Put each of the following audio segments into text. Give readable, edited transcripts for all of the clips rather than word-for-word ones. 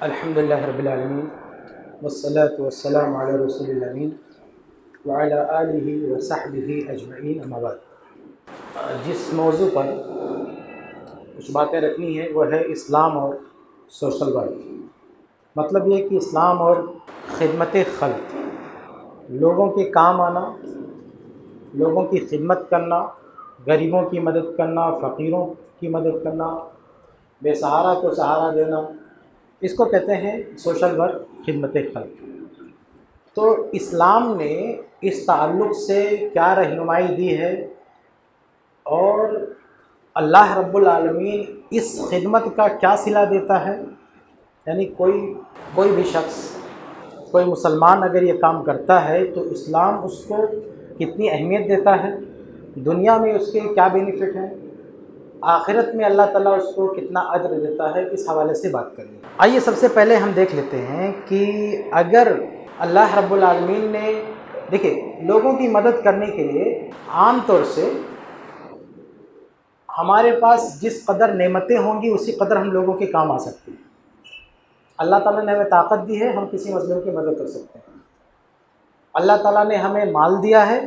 الحمدللہ رب العالمین والصلاة والسلام علی رسول الامین وعلی آلہ وصحبہ اجمعین اما بعد۔ جس موضوع پر کچھ باتیں رکھنی ہے وہ ہے اسلام اور سوشل ورک۔ مطلب یہ کہ اسلام اور خدمت خلق، لوگوں کے کام آنا، لوگوں کی خدمت کرنا، غریبوں کی مدد کرنا، فقیروں کی مدد کرنا، بے سہارا کو سہارا دینا، اس کو کہتے ہیں سوشل ورک، خدمت خلق۔ تو اسلام نے اس تعلق سے کیا رہنمائی دی ہے اور اللہ رب العالمین اس خدمت کا کیا صلہ دیتا ہے، یعنی کوئی بھی شخص، کوئی مسلمان اگر یہ کام کرتا ہے تو اسلام اس کو کتنی اہمیت دیتا ہے، دنیا میں اس کے کیا بینیفٹ ہیں، آخرت میں اللہ تعالیٰ اس کو کتنا اجر دیتا ہے، اس حوالے سے بات کرنی ہے۔ آئیے سب سے پہلے ہم دیکھ لیتے ہیں کہ اگر اللہ رب العالمین نے، دیکھیں، لوگوں کی مدد کرنے کے لیے عام طور سے ہمارے پاس جس قدر نعمتیں ہوں گی اسی قدر ہم لوگوں کے کام آ سکتے ہیں۔ اللہ تعالیٰ نے ہمیں طاقت دی ہے، ہم کسی مظلوم کی مدد کر سکتے ہیں۔ اللہ تعالیٰ نے ہمیں مال دیا ہے،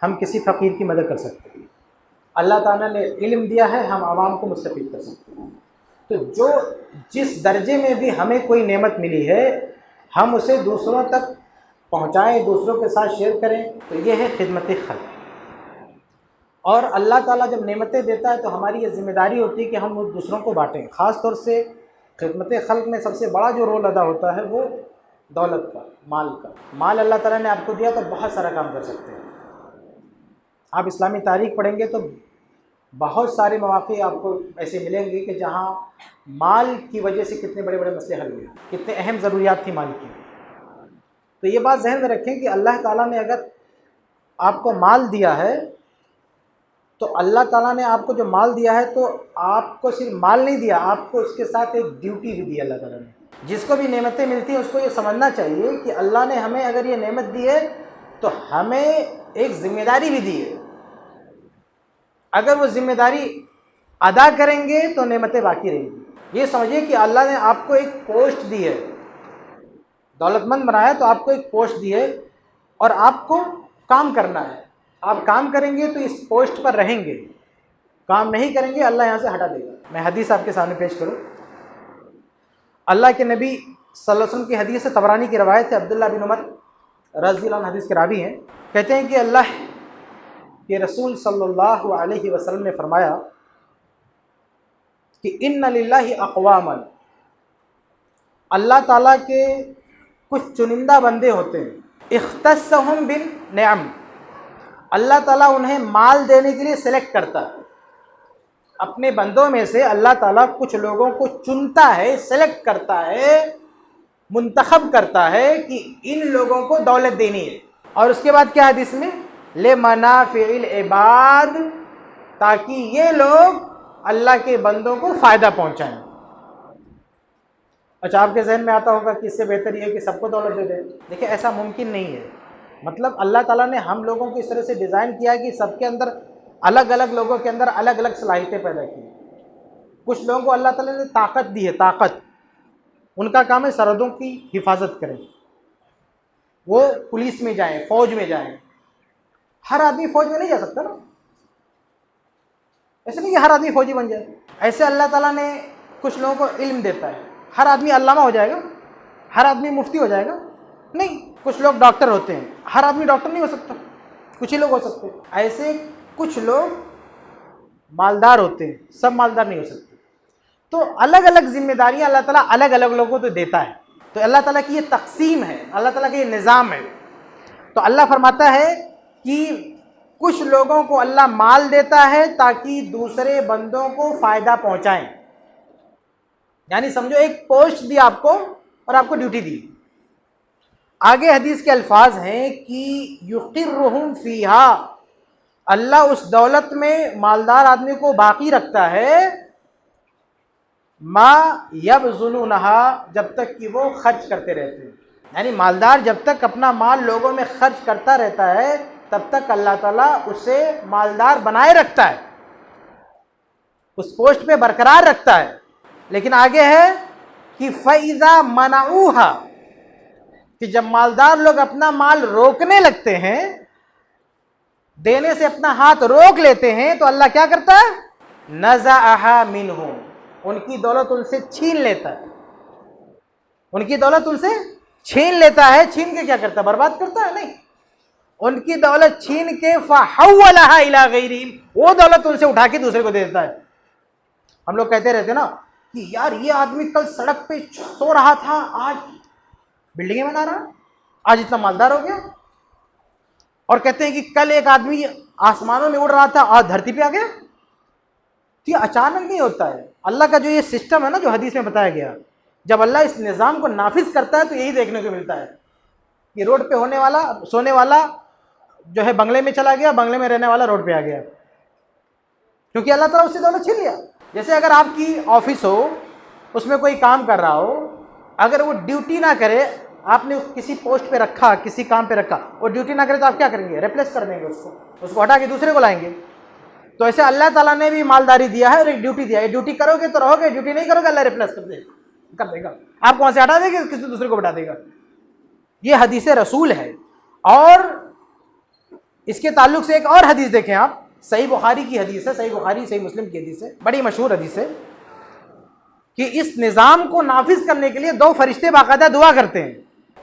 ہم کسی فقیر کی مدد کر سکتے ہیں۔ اللہ تعالیٰ نے علم دیا ہے، ہم عوام کو مستفید کر سکتے ہیں۔ تو جس درجے میں بھی ہمیں کوئی نعمت ملی ہے ہم اسے دوسروں تک پہنچائیں، دوسروں کے ساتھ شیئر کریں، تو یہ ہے خدمت خلق۔ اور اللہ تعالیٰ جب نعمتیں دیتا ہے تو ہماری یہ ذمہ داری ہوتی ہے کہ ہم وہ دوسروں کو بانٹیں۔ خاص طور سے خدمت خلق میں سب سے بڑا جو رول ادا ہوتا ہے وہ دولت کا، مال کا۔ مال اللہ تعالیٰ نے آپ کو دیا تو بہت سارا کام کر سکتے ہیں۔ آپ اسلامی تاریخ پڑھیں گے تو بہت سارے مواقع آپ کو ایسے ملیں گے کہ جہاں مال کی وجہ سے کتنے بڑے بڑے مسئلے حل ہوئے، کتنے اہم ضروریات تھی مال کی۔ تو یہ بات ذہن میں رکھیں کہ اللہ تعالیٰ نے اگر آپ کو مال دیا ہے تو اللہ تعالیٰ نے آپ کو جو مال دیا ہے تو آپ کو صرف مال نہیں دیا، آپ کو اس کے ساتھ ایک ڈیوٹی بھی دی اللہ تعالیٰ نے۔ جس کو بھی نعمتیں ملتی ہیں اس کو یہ سمجھنا چاہیے کہ اللہ نے ہمیں اگر یہ نعمت دی ہے تو ہمیں ایک ذمہ داری بھی دی ہے۔ اگر وہ ذمہ داری ادا کریں گے تو نعمتیں باقی رہیں گی۔ یہ سمجھیے کہ اللہ نے آپ کو ایک پوسٹ دی ہے، دولت مند بنایا تو آپ کو ایک پوسٹ دی ہے اور آپ کو کام کرنا ہے۔ آپ کام کریں گے تو اس پوسٹ پر رہیں گے، کام نہیں کریں گے اللہ یہاں سے ہٹا دے گا۔ میں حدیث آپ کے سامنے پیش کروں۔ اللہ کے نبی صلی اللہ علیہ وسلم کی حدیث ہے، طبرانی کی روایت ہے، عبداللہ بن عمر رضی اللہ عنہ حدیث کے راوی ہیں، کہتے ہیں کہ اللہ کہ رسول صلی اللہ علیہ وسلم نے فرمایا کہ ان للہ اقواما، اللہ تعالیٰ کے کچھ چنندہ بندے ہوتے ہیں، اختصهم بالنعم، اللہ تعالیٰ انہیں مال دینے کے لیے سلیکٹ کرتا ہے۔ اپنے بندوں میں سے اللہ تعالیٰ کچھ لوگوں کو چنتا ہے، سلیکٹ کرتا ہے، منتخب کرتا ہے کہ ان لوگوں کو دولت دینی ہے۔ اور اس کے بعد کیا حدیث میں، لمنافع العباد، تاکہ یہ لوگ اللہ کے بندوں کو فائدہ پہنچائیں۔ اچھا، آپ کے ذہن میں آتا ہوگا کہ اس سے بہتر یہ ہے کہ سب کو دولت دے دیں۔ دیکھیں، ایسا ممکن نہیں ہے۔ مطلب اللہ تعالیٰ نے ہم لوگوں کو اس طرح سے ڈیزائن کیا کہ سب کے اندر، الگ الگ لوگوں کے اندر الگ الگ صلاحیتیں پیدا کی۔ کچھ لوگوں کو اللہ تعالیٰ نے طاقت دی ہے، طاقت، ان کا کام ہے سرحدوں کی حفاظت کریں، وہ پولیس میں جائیں، فوج میں جائیں۔ ہر آدمی فوج میں نہیں جا سکتا نا، ایسے نہیں کہ ہر آدمی فوجی بن جائے۔ ایسے اللہ تعالیٰ نے کچھ لوگوں کو علم دیتا ہے، ہر آدمی علامہ ہو جائے گا، ہر آدمی مفتی ہو جائے گا نہیں۔ کچھ لوگ ڈاکٹر ہوتے ہیں، ہر آدمی ڈاکٹر نہیں ہو سکتا، کچھ ہی لوگ ہو سکتے ہیں۔ ایسے کچھ لوگ مالدار ہوتے ہیں، سب مالدار نہیں ہو سکتے۔ تو الگ الگ ذمہ داریاں اللہ تعالیٰ الگ الگ لوگوں کو دیتا ہے۔ تو اللہ تعالیٰ کی یہ تقسیم ہے، اللہ تعالیٰ کا یہ نظام ہے۔ تو اللہ فرماتا ہے کہ کچھ لوگوں کو اللہ مال دیتا ہے تاکہ دوسرے بندوں کو فائدہ پہنچائیں، یعنی سمجھو ایک پوسٹ دی آپ کو اور آپ کو ڈیوٹی دی۔ آگے حدیث کے الفاظ ہیں کہ یقرہم فیہا، اللہ اس دولت میں مالدار آدمی کو باقی رکھتا ہے، ما یبذلونہا، جب تک کہ وہ خرچ کرتے رہتے ہیں۔ یعنی مالدار جب تک اپنا مال لوگوں میں خرچ کرتا رہتا ہے تب تک اللہ تعالیٰ اسے مالدار بنائے رکھتا ہے، اس پوسٹ پہ برقرار رکھتا ہے۔ لیکن آگے ہے کہ فَإِذَا مَنَعُوهَا، کہ جب مالدار لوگ اپنا مال روکنے لگتے ہیں، دینے سے اپنا ہاتھ روک لیتے ہیں، تو اللہ کیا کرتا ہے؟ نَزَعَهَا مِنْهُمْ، ان کی دولت ان سے چھین لیتا ہے، ان کی دولت ان سے چھین لیتا ہے۔ چھین کے کیا کرتا ہے؟ برباد کرتا ہے؟ نہیں، ان کی دولت چھین کے فَحَوَّلَهَا إِلَىٰ غَيْرِهِمْ، وہ دولت ان سے اٹھا کے دوسرے کو دے دیتا ہے۔ ہم لوگ کہتے رہتے نا کہ یار یہ آدمی کل سڑک پہ سو رہا تھا، آج بلڈنگیں بنا رہا، آج اتنا مالدار ہو گیا، اور کہتے ہیں کہ کل ایک آدمی آسمانوں میں اڑ رہا تھا، آج دھرتی پہ آ گیا۔ تو یہ اچانک نہیں ہوتا ہے، اللہ کا جو یہ سسٹم ہے نا، جو حدیث میں بتایا گیا، جب اللہ اس نظام کو نافذ کرتا ہے تو یہی دیکھنے کو ملتا ہے کہ روڈ پہ ہونے والا، سونے والا جو ہے بنگلے میں چلا گیا، بنگلے میں رہنے والا روڈ پہ آ گیا، کیونکہ اللہ تعالیٰ اس سے دولت چھین لیا۔ جیسے اگر آپ کی آفس ہو، اس میں کوئی کام کر رہا ہو، اگر وہ ڈیوٹی نہ کرے، آپ نے کسی پوسٹ پہ رکھا، کسی کام پہ رکھا، وہ ڈیوٹی نہ کرے تو آپ کیا کریں گے؟ ریپلیس کر دیں گے، اس کو ہٹا کے دوسرے کو لائیں گے۔ تو ایسے اللہ تعالیٰ نے بھی مالداری دیا ہے اور ایک ڈیوٹی دیا ہے، ڈیوٹی کرو گے تو رہو گے، ڈیوٹی نہیں کرو گے اللہ ریپلیس کر دے گا، آپ کو وہاں سے ہٹا دے گا، کسی دوسرے کو بٹا دے گا۔ یہ حدیث رسول ہے۔ اور اس کے تعلق سے ایک اور حدیث دیکھیں آپ، صحیح بخاری کی حدیث ہے، صحیح بخاری صحیح مسلم کی حدیث ہے، بڑی مشہور حدیث ہے کہ اس نظام کو نافذ کرنے کے لیے دو فرشتے باقاعدہ دعا کرتے ہیں۔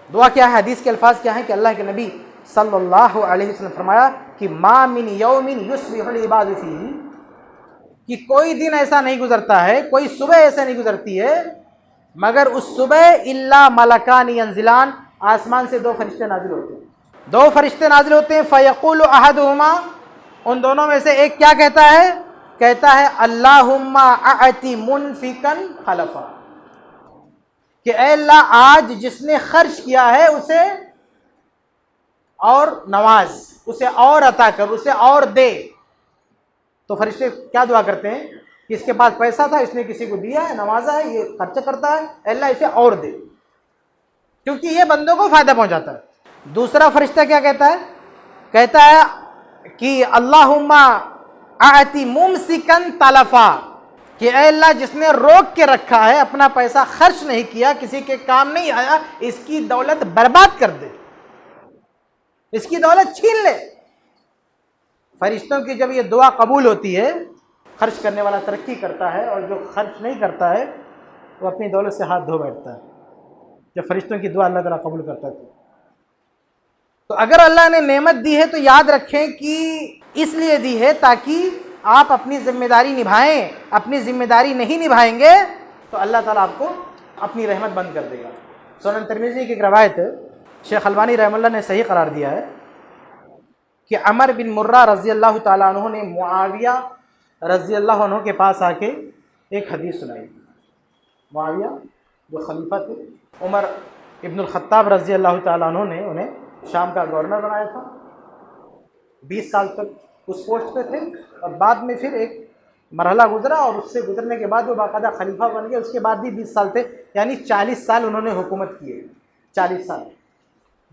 دعا کیا ہے؟ حدیث کے الفاظ کیا ہیں کہ اللہ کے نبی صلی اللہ علیہ وسلم فرمایا کہ ما من یوم یصبح العباد فیہ، کہ کوئی دن ایسا نہیں گزرتا ہے، کوئی صبح ایسا نہیں گزرتی ہے مگر اس صبح الا ملکان ینزلان، آسمان سے دو فرشتے نازل ہوتے ہیں، دو فرشتے نازل ہوتے ہیں، فیقول احدہما، ان دونوں میں سے ایک کیا کہتا ہے؟ کہتا ہے اللہم اعطی منفقا خلفا، کہ اے اللہ آج جس نے خرچ کیا ہے اسے اور نواز، اسے اور عطا کر، اسے اور دے۔ تو فرشتے کیا دعا کرتے ہیں کہ اس کے پاس پیسہ تھا، اس نے کسی کو دیا ہے، نوازا ہے، یہ خرچہ کرتا ہے، اے اللہ اسے اور دے، کیونکہ یہ بندوں کو فائدہ پہنچاتا ہے۔ دوسرا فرشتہ کیا کہتا ہے؟ کہتا ہے کہ اللہم اعطی ممسکا تلفا، کہ اے اللہ جس نے روک کے رکھا ہے، اپنا پیسہ خرچ نہیں کیا، کسی کے کام نہیں آیا، اس کی دولت برباد کر دے، اس کی دولت چھین لے۔ فرشتوں کی جب یہ دعا قبول ہوتی ہے، خرچ کرنے والا ترقی کرتا ہے، اور جو خرچ نہیں کرتا ہے وہ اپنی دولت سے ہاتھ دھو بیٹھتا ہے۔ جب فرشتوں کی دعا اللہ تعالیٰ قبول کرتا ہے تو اگر اللہ نے نعمت دی ہے تو یاد رکھیں کہ اس لیے دی ہے تاکہ آپ اپنی ذمہ داری نبھائیں۔ اپنی ذمہ داری نہیں نبھائیں گے تو اللہ تعالیٰ آپ کو اپنی رحمت بند کر دے گا۔ سنن ترمذی کی ایک روایت ہے، شیخ البانی رحمہ اللہ نے صحیح قرار دیا ہے کہ عمر بن مرہ رضی اللہ تعالیٰ عنہ نے معاویہ رضی اللہ عنہ کے پاس آ کے ایک حدیث سنائی۔ معاویہ جو خلیفہ تھے، عمر ابن الخطاب رضی اللہ تعالیٰ عنہ نے انہیں شام کا گورنر بنایا تھا، 20 سال تک اس پوسٹ پہ تھے، اور بعد میں پھر ایک مرحلہ گزرا، اور اس سے گزرنے کے بعد وہ باقاعدہ خلیفہ بن گئے، اس کے بعد بھی 20 سال تھے، یعنی 40 سال انہوں نے حکومت کی ہے۔ 40 سال،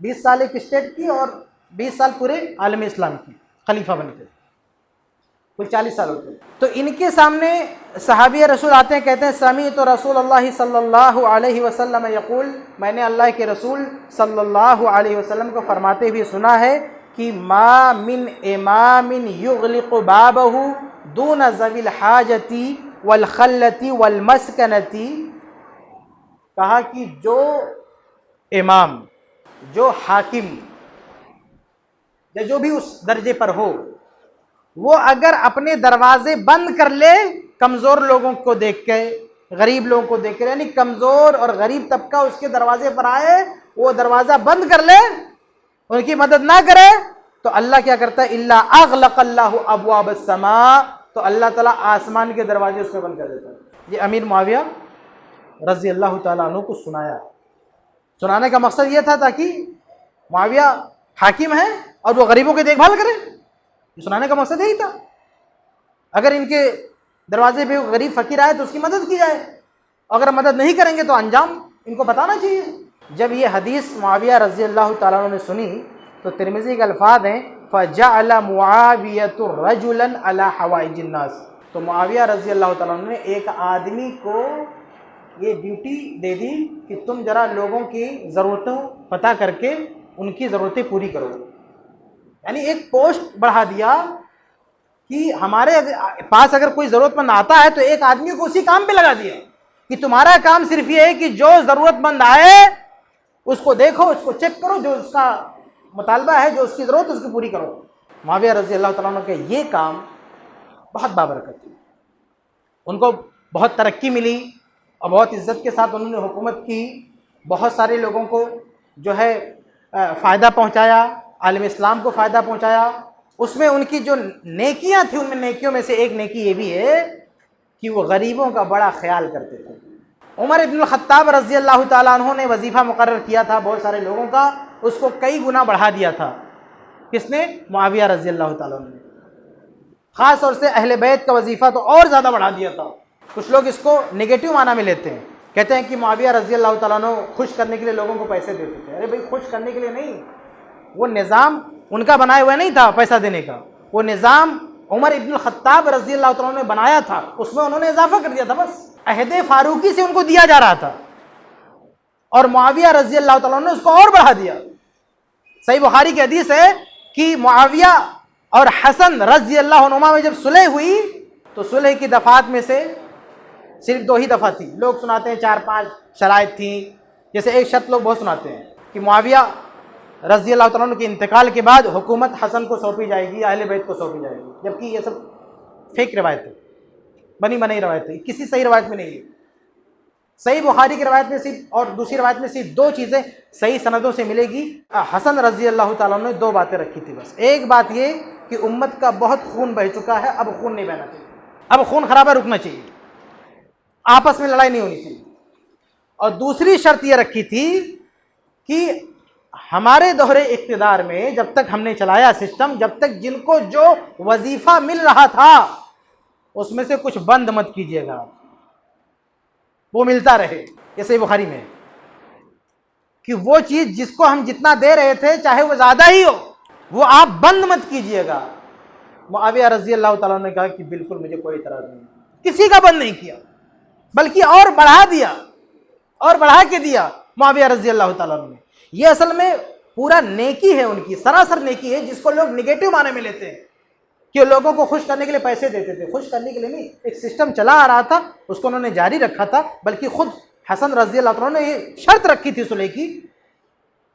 20 سال ایک اسٹیٹ کی اور 20 سال پورے عالم اسلام کی خلیفہ بن کے، کل 40 سال ہوتے ہیں۔ تو ان کے سامنے صحابی رسول آتے ہیں، کہتے ہیں سمعت رسول اللہ صلی اللہ علیہ وسلم یقول، میں نے اللہ کے رسول صلی اللہ علیہ وسلم کو فرماتے ہوئے سنا ہے کہ ما من امام یغلق بابہ دون ذوی الحاجۃ والخلۃ والمسکنۃ، کہا کہ جو امام، جو حاکم، یا جو بھی اس درجے پر ہو، وہ اگر اپنے دروازے بند کر لے کمزور لوگوں کو دیکھ کے، غریب لوگوں کو دیکھ کے، یعنی کمزور اور غریب طبقہ اس کے دروازے پر آئے، وہ دروازہ بند کر لے، ان کی مدد نہ کرے، تو اللہ کیا کرتا ہے؟ الا اغلق اللہ ابواب السماء، تو اللہ تعالیٰ آسمان کے دروازے اس میں بند کر دیتا ہے۔ یہ امیر معاویہ رضی اللہ تعالیٰ عنہ کو سنایا۔ سنانے کا مقصد یہ تھا تاکہ معاویہ حاکم ہے اور وہ غریبوں کی دیکھ بھال کرے، یہ سنانے کا مقصد یہی تھا۔ اگر ان کے دروازے پہ غریب فقیر آئے تو اس کی مدد کی جائے، اگر مدد نہیں کریں گے تو انجام ان کو بتانا چاہیے۔ جب یہ حدیث معاویہ رضی اللہ تعالیٰ عنہ نے سنی تو ترمذی کے الفاظ ہیں فَجَعَلَ مُعَاوِيَةُ رَجُلًا عَلَى حَوَائِجِ النَّاسِ، تو معاویہ رضی اللہ تعالیٰ عنہ نے ایک آدمی کو یہ ڈیوٹی دے دی کہ تم ذرا لوگوں کی ضرورتوں پتہ کر کے ان کی ضرورتیں پوری کرو. یعنی ایک پوسٹ بڑھا دیا کہ ہمارے پاس اگر کوئی ضرورت مند آتا ہے تو ایک آدمی کو اسی کام پہ لگا دیا کہ تمہارا کام صرف یہ ہے کہ جو ضرورت مند آئے اس کو دیکھو، اس کو چیک کرو، جو اس کا مطالبہ ہے، جو اس کی ضرورت ہے اس کو پوری کرو. معاویہ رضی اللہ تعالیٰ عنہ کے یہ کام بہت بابرکت تھی. ان کو بہت ترقی ملی اور بہت عزت کے ساتھ انہوں نے حکومت کی، بہت سارے لوگوں کو جو ہے فائدہ پہنچایا، عالم اسلام کو فائدہ پہنچایا. اس میں ان کی جو نیکیاں تھیں، ان میں نیکیوں میں سے ایک نیکی یہ بھی ہے کہ وہ غریبوں کا بڑا خیال کرتے تھے. عمر ابن الخطاب رضی اللہ تعالیٰ عنہ نے وظیفہ مقرر کیا تھا بہت سارے لوگوں کا، اس کو کئی گنا بڑھا دیا تھا. کس نے؟ معاویہ رضی اللہ تعالیٰ عنہ نے. خاص طور سے اہل بیت کا وظیفہ تو اور زیادہ بڑھا دیا تھا. کچھ لوگ اس کو نگیٹو معنی میں لیتے ہیں، کہتے ہیں کہ معاویہ رضی اللہ تعالیٰ عنہ خوش کرنے کے لیے لوگوں کو پیسے دیتے تھے. ارے بھائی، خوش کرنے کے لیے نہیں، وہ نظام ان کا بنایا ہوا نہیں تھا پیسہ دینے کا، وہ نظام عمر ابن الخطاب رضی اللہ تعالیٰ عنہ نے بنایا تھا، اس میں انہوں نے اضافہ کر دیا تھا. بس عہد فاروقی سے ان کو دیا جا رہا تھا اور معاویہ رضی اللہ تعالیٰ عنہ نے اس کو اور بڑھا دیا. صحیح بخاری کی حدیث ہے کہ معاویہ اور حسن رضی اللہ عنہما میں جب صلح ہوئی تو صلح کی دفعات میں سے صرف 2 ہی دفعہ تھی. لوگ سناتے ہیں 4-5 شرائط تھیں، جیسے ایک شرط لوگ بہت سناتے ہیں کہ معاویہ رضی اللہ تعالیٰ عنہ کے انتقال کے بعد حکومت حسن کو سونپی جائے گی، اہل بیت کو سونپی جائے گی، جبکہ یہ سب فیک روایت ہے، بنی بنائی روایت ہے، کسی صحیح روایت میں نہیں ہے. صحیح بخاری کی روایت میں صرف اور دوسری روایت میں صرف 2 چیزیں صحیح سندوں سے ملے گی. حسن رضی اللہ تعالیٰ عنہ نے 2 باتیں رکھی تھی بس. ایک بات یہ کہ امت کا بہت خون بہہ چکا ہے، اب خون نہیں بہنا چاہیے، اب خون خرابہ رکنا چاہیے، آپس میں لڑائی نہیں ہونی چاہیے. اور دوسری شرط یہ رکھی تھی کہ ہمارے دور اقتدار میں جب تک ہم نے چلایا سسٹم، جب تک جن کو جو وظیفہ مل رہا تھا اس میں سے کچھ بند مت کیجیے گا، وہ ملتا رہے. یہ صحیح بخاری میں کہ وہ چیز جس کو ہم جتنا دے رہے تھے چاہے وہ زیادہ ہی ہو، وہ آپ بند مت کیجیے گا. معاویہ رضی اللہ تعالیٰ نے کہا کہ بالکل مجھے کوئی اعتراض نہیں، کسی کا بند نہیں کیا بلکہ اور بڑھا دیا، اور بڑھا کے دیا معاویہ رضی اللہ تعالیٰ نے. یہ اصل میں پورا نیکی ہے، ان کی سراسر نیکی ہے، جس کو لوگ نگیٹو معنی میں لیتے ہیں کہ لوگوں کو خوش کرنے کے لیے پیسے دیتے تھے. خوش کرنے کے لیے نہیں، ایک سسٹم چلا آ رہا تھا، اس کو انہوں نے جاری رکھا تھا. بلکہ خود حسن رضی اللہ تعالیٰ نے یہ شرط رکھی تھی صلح کی،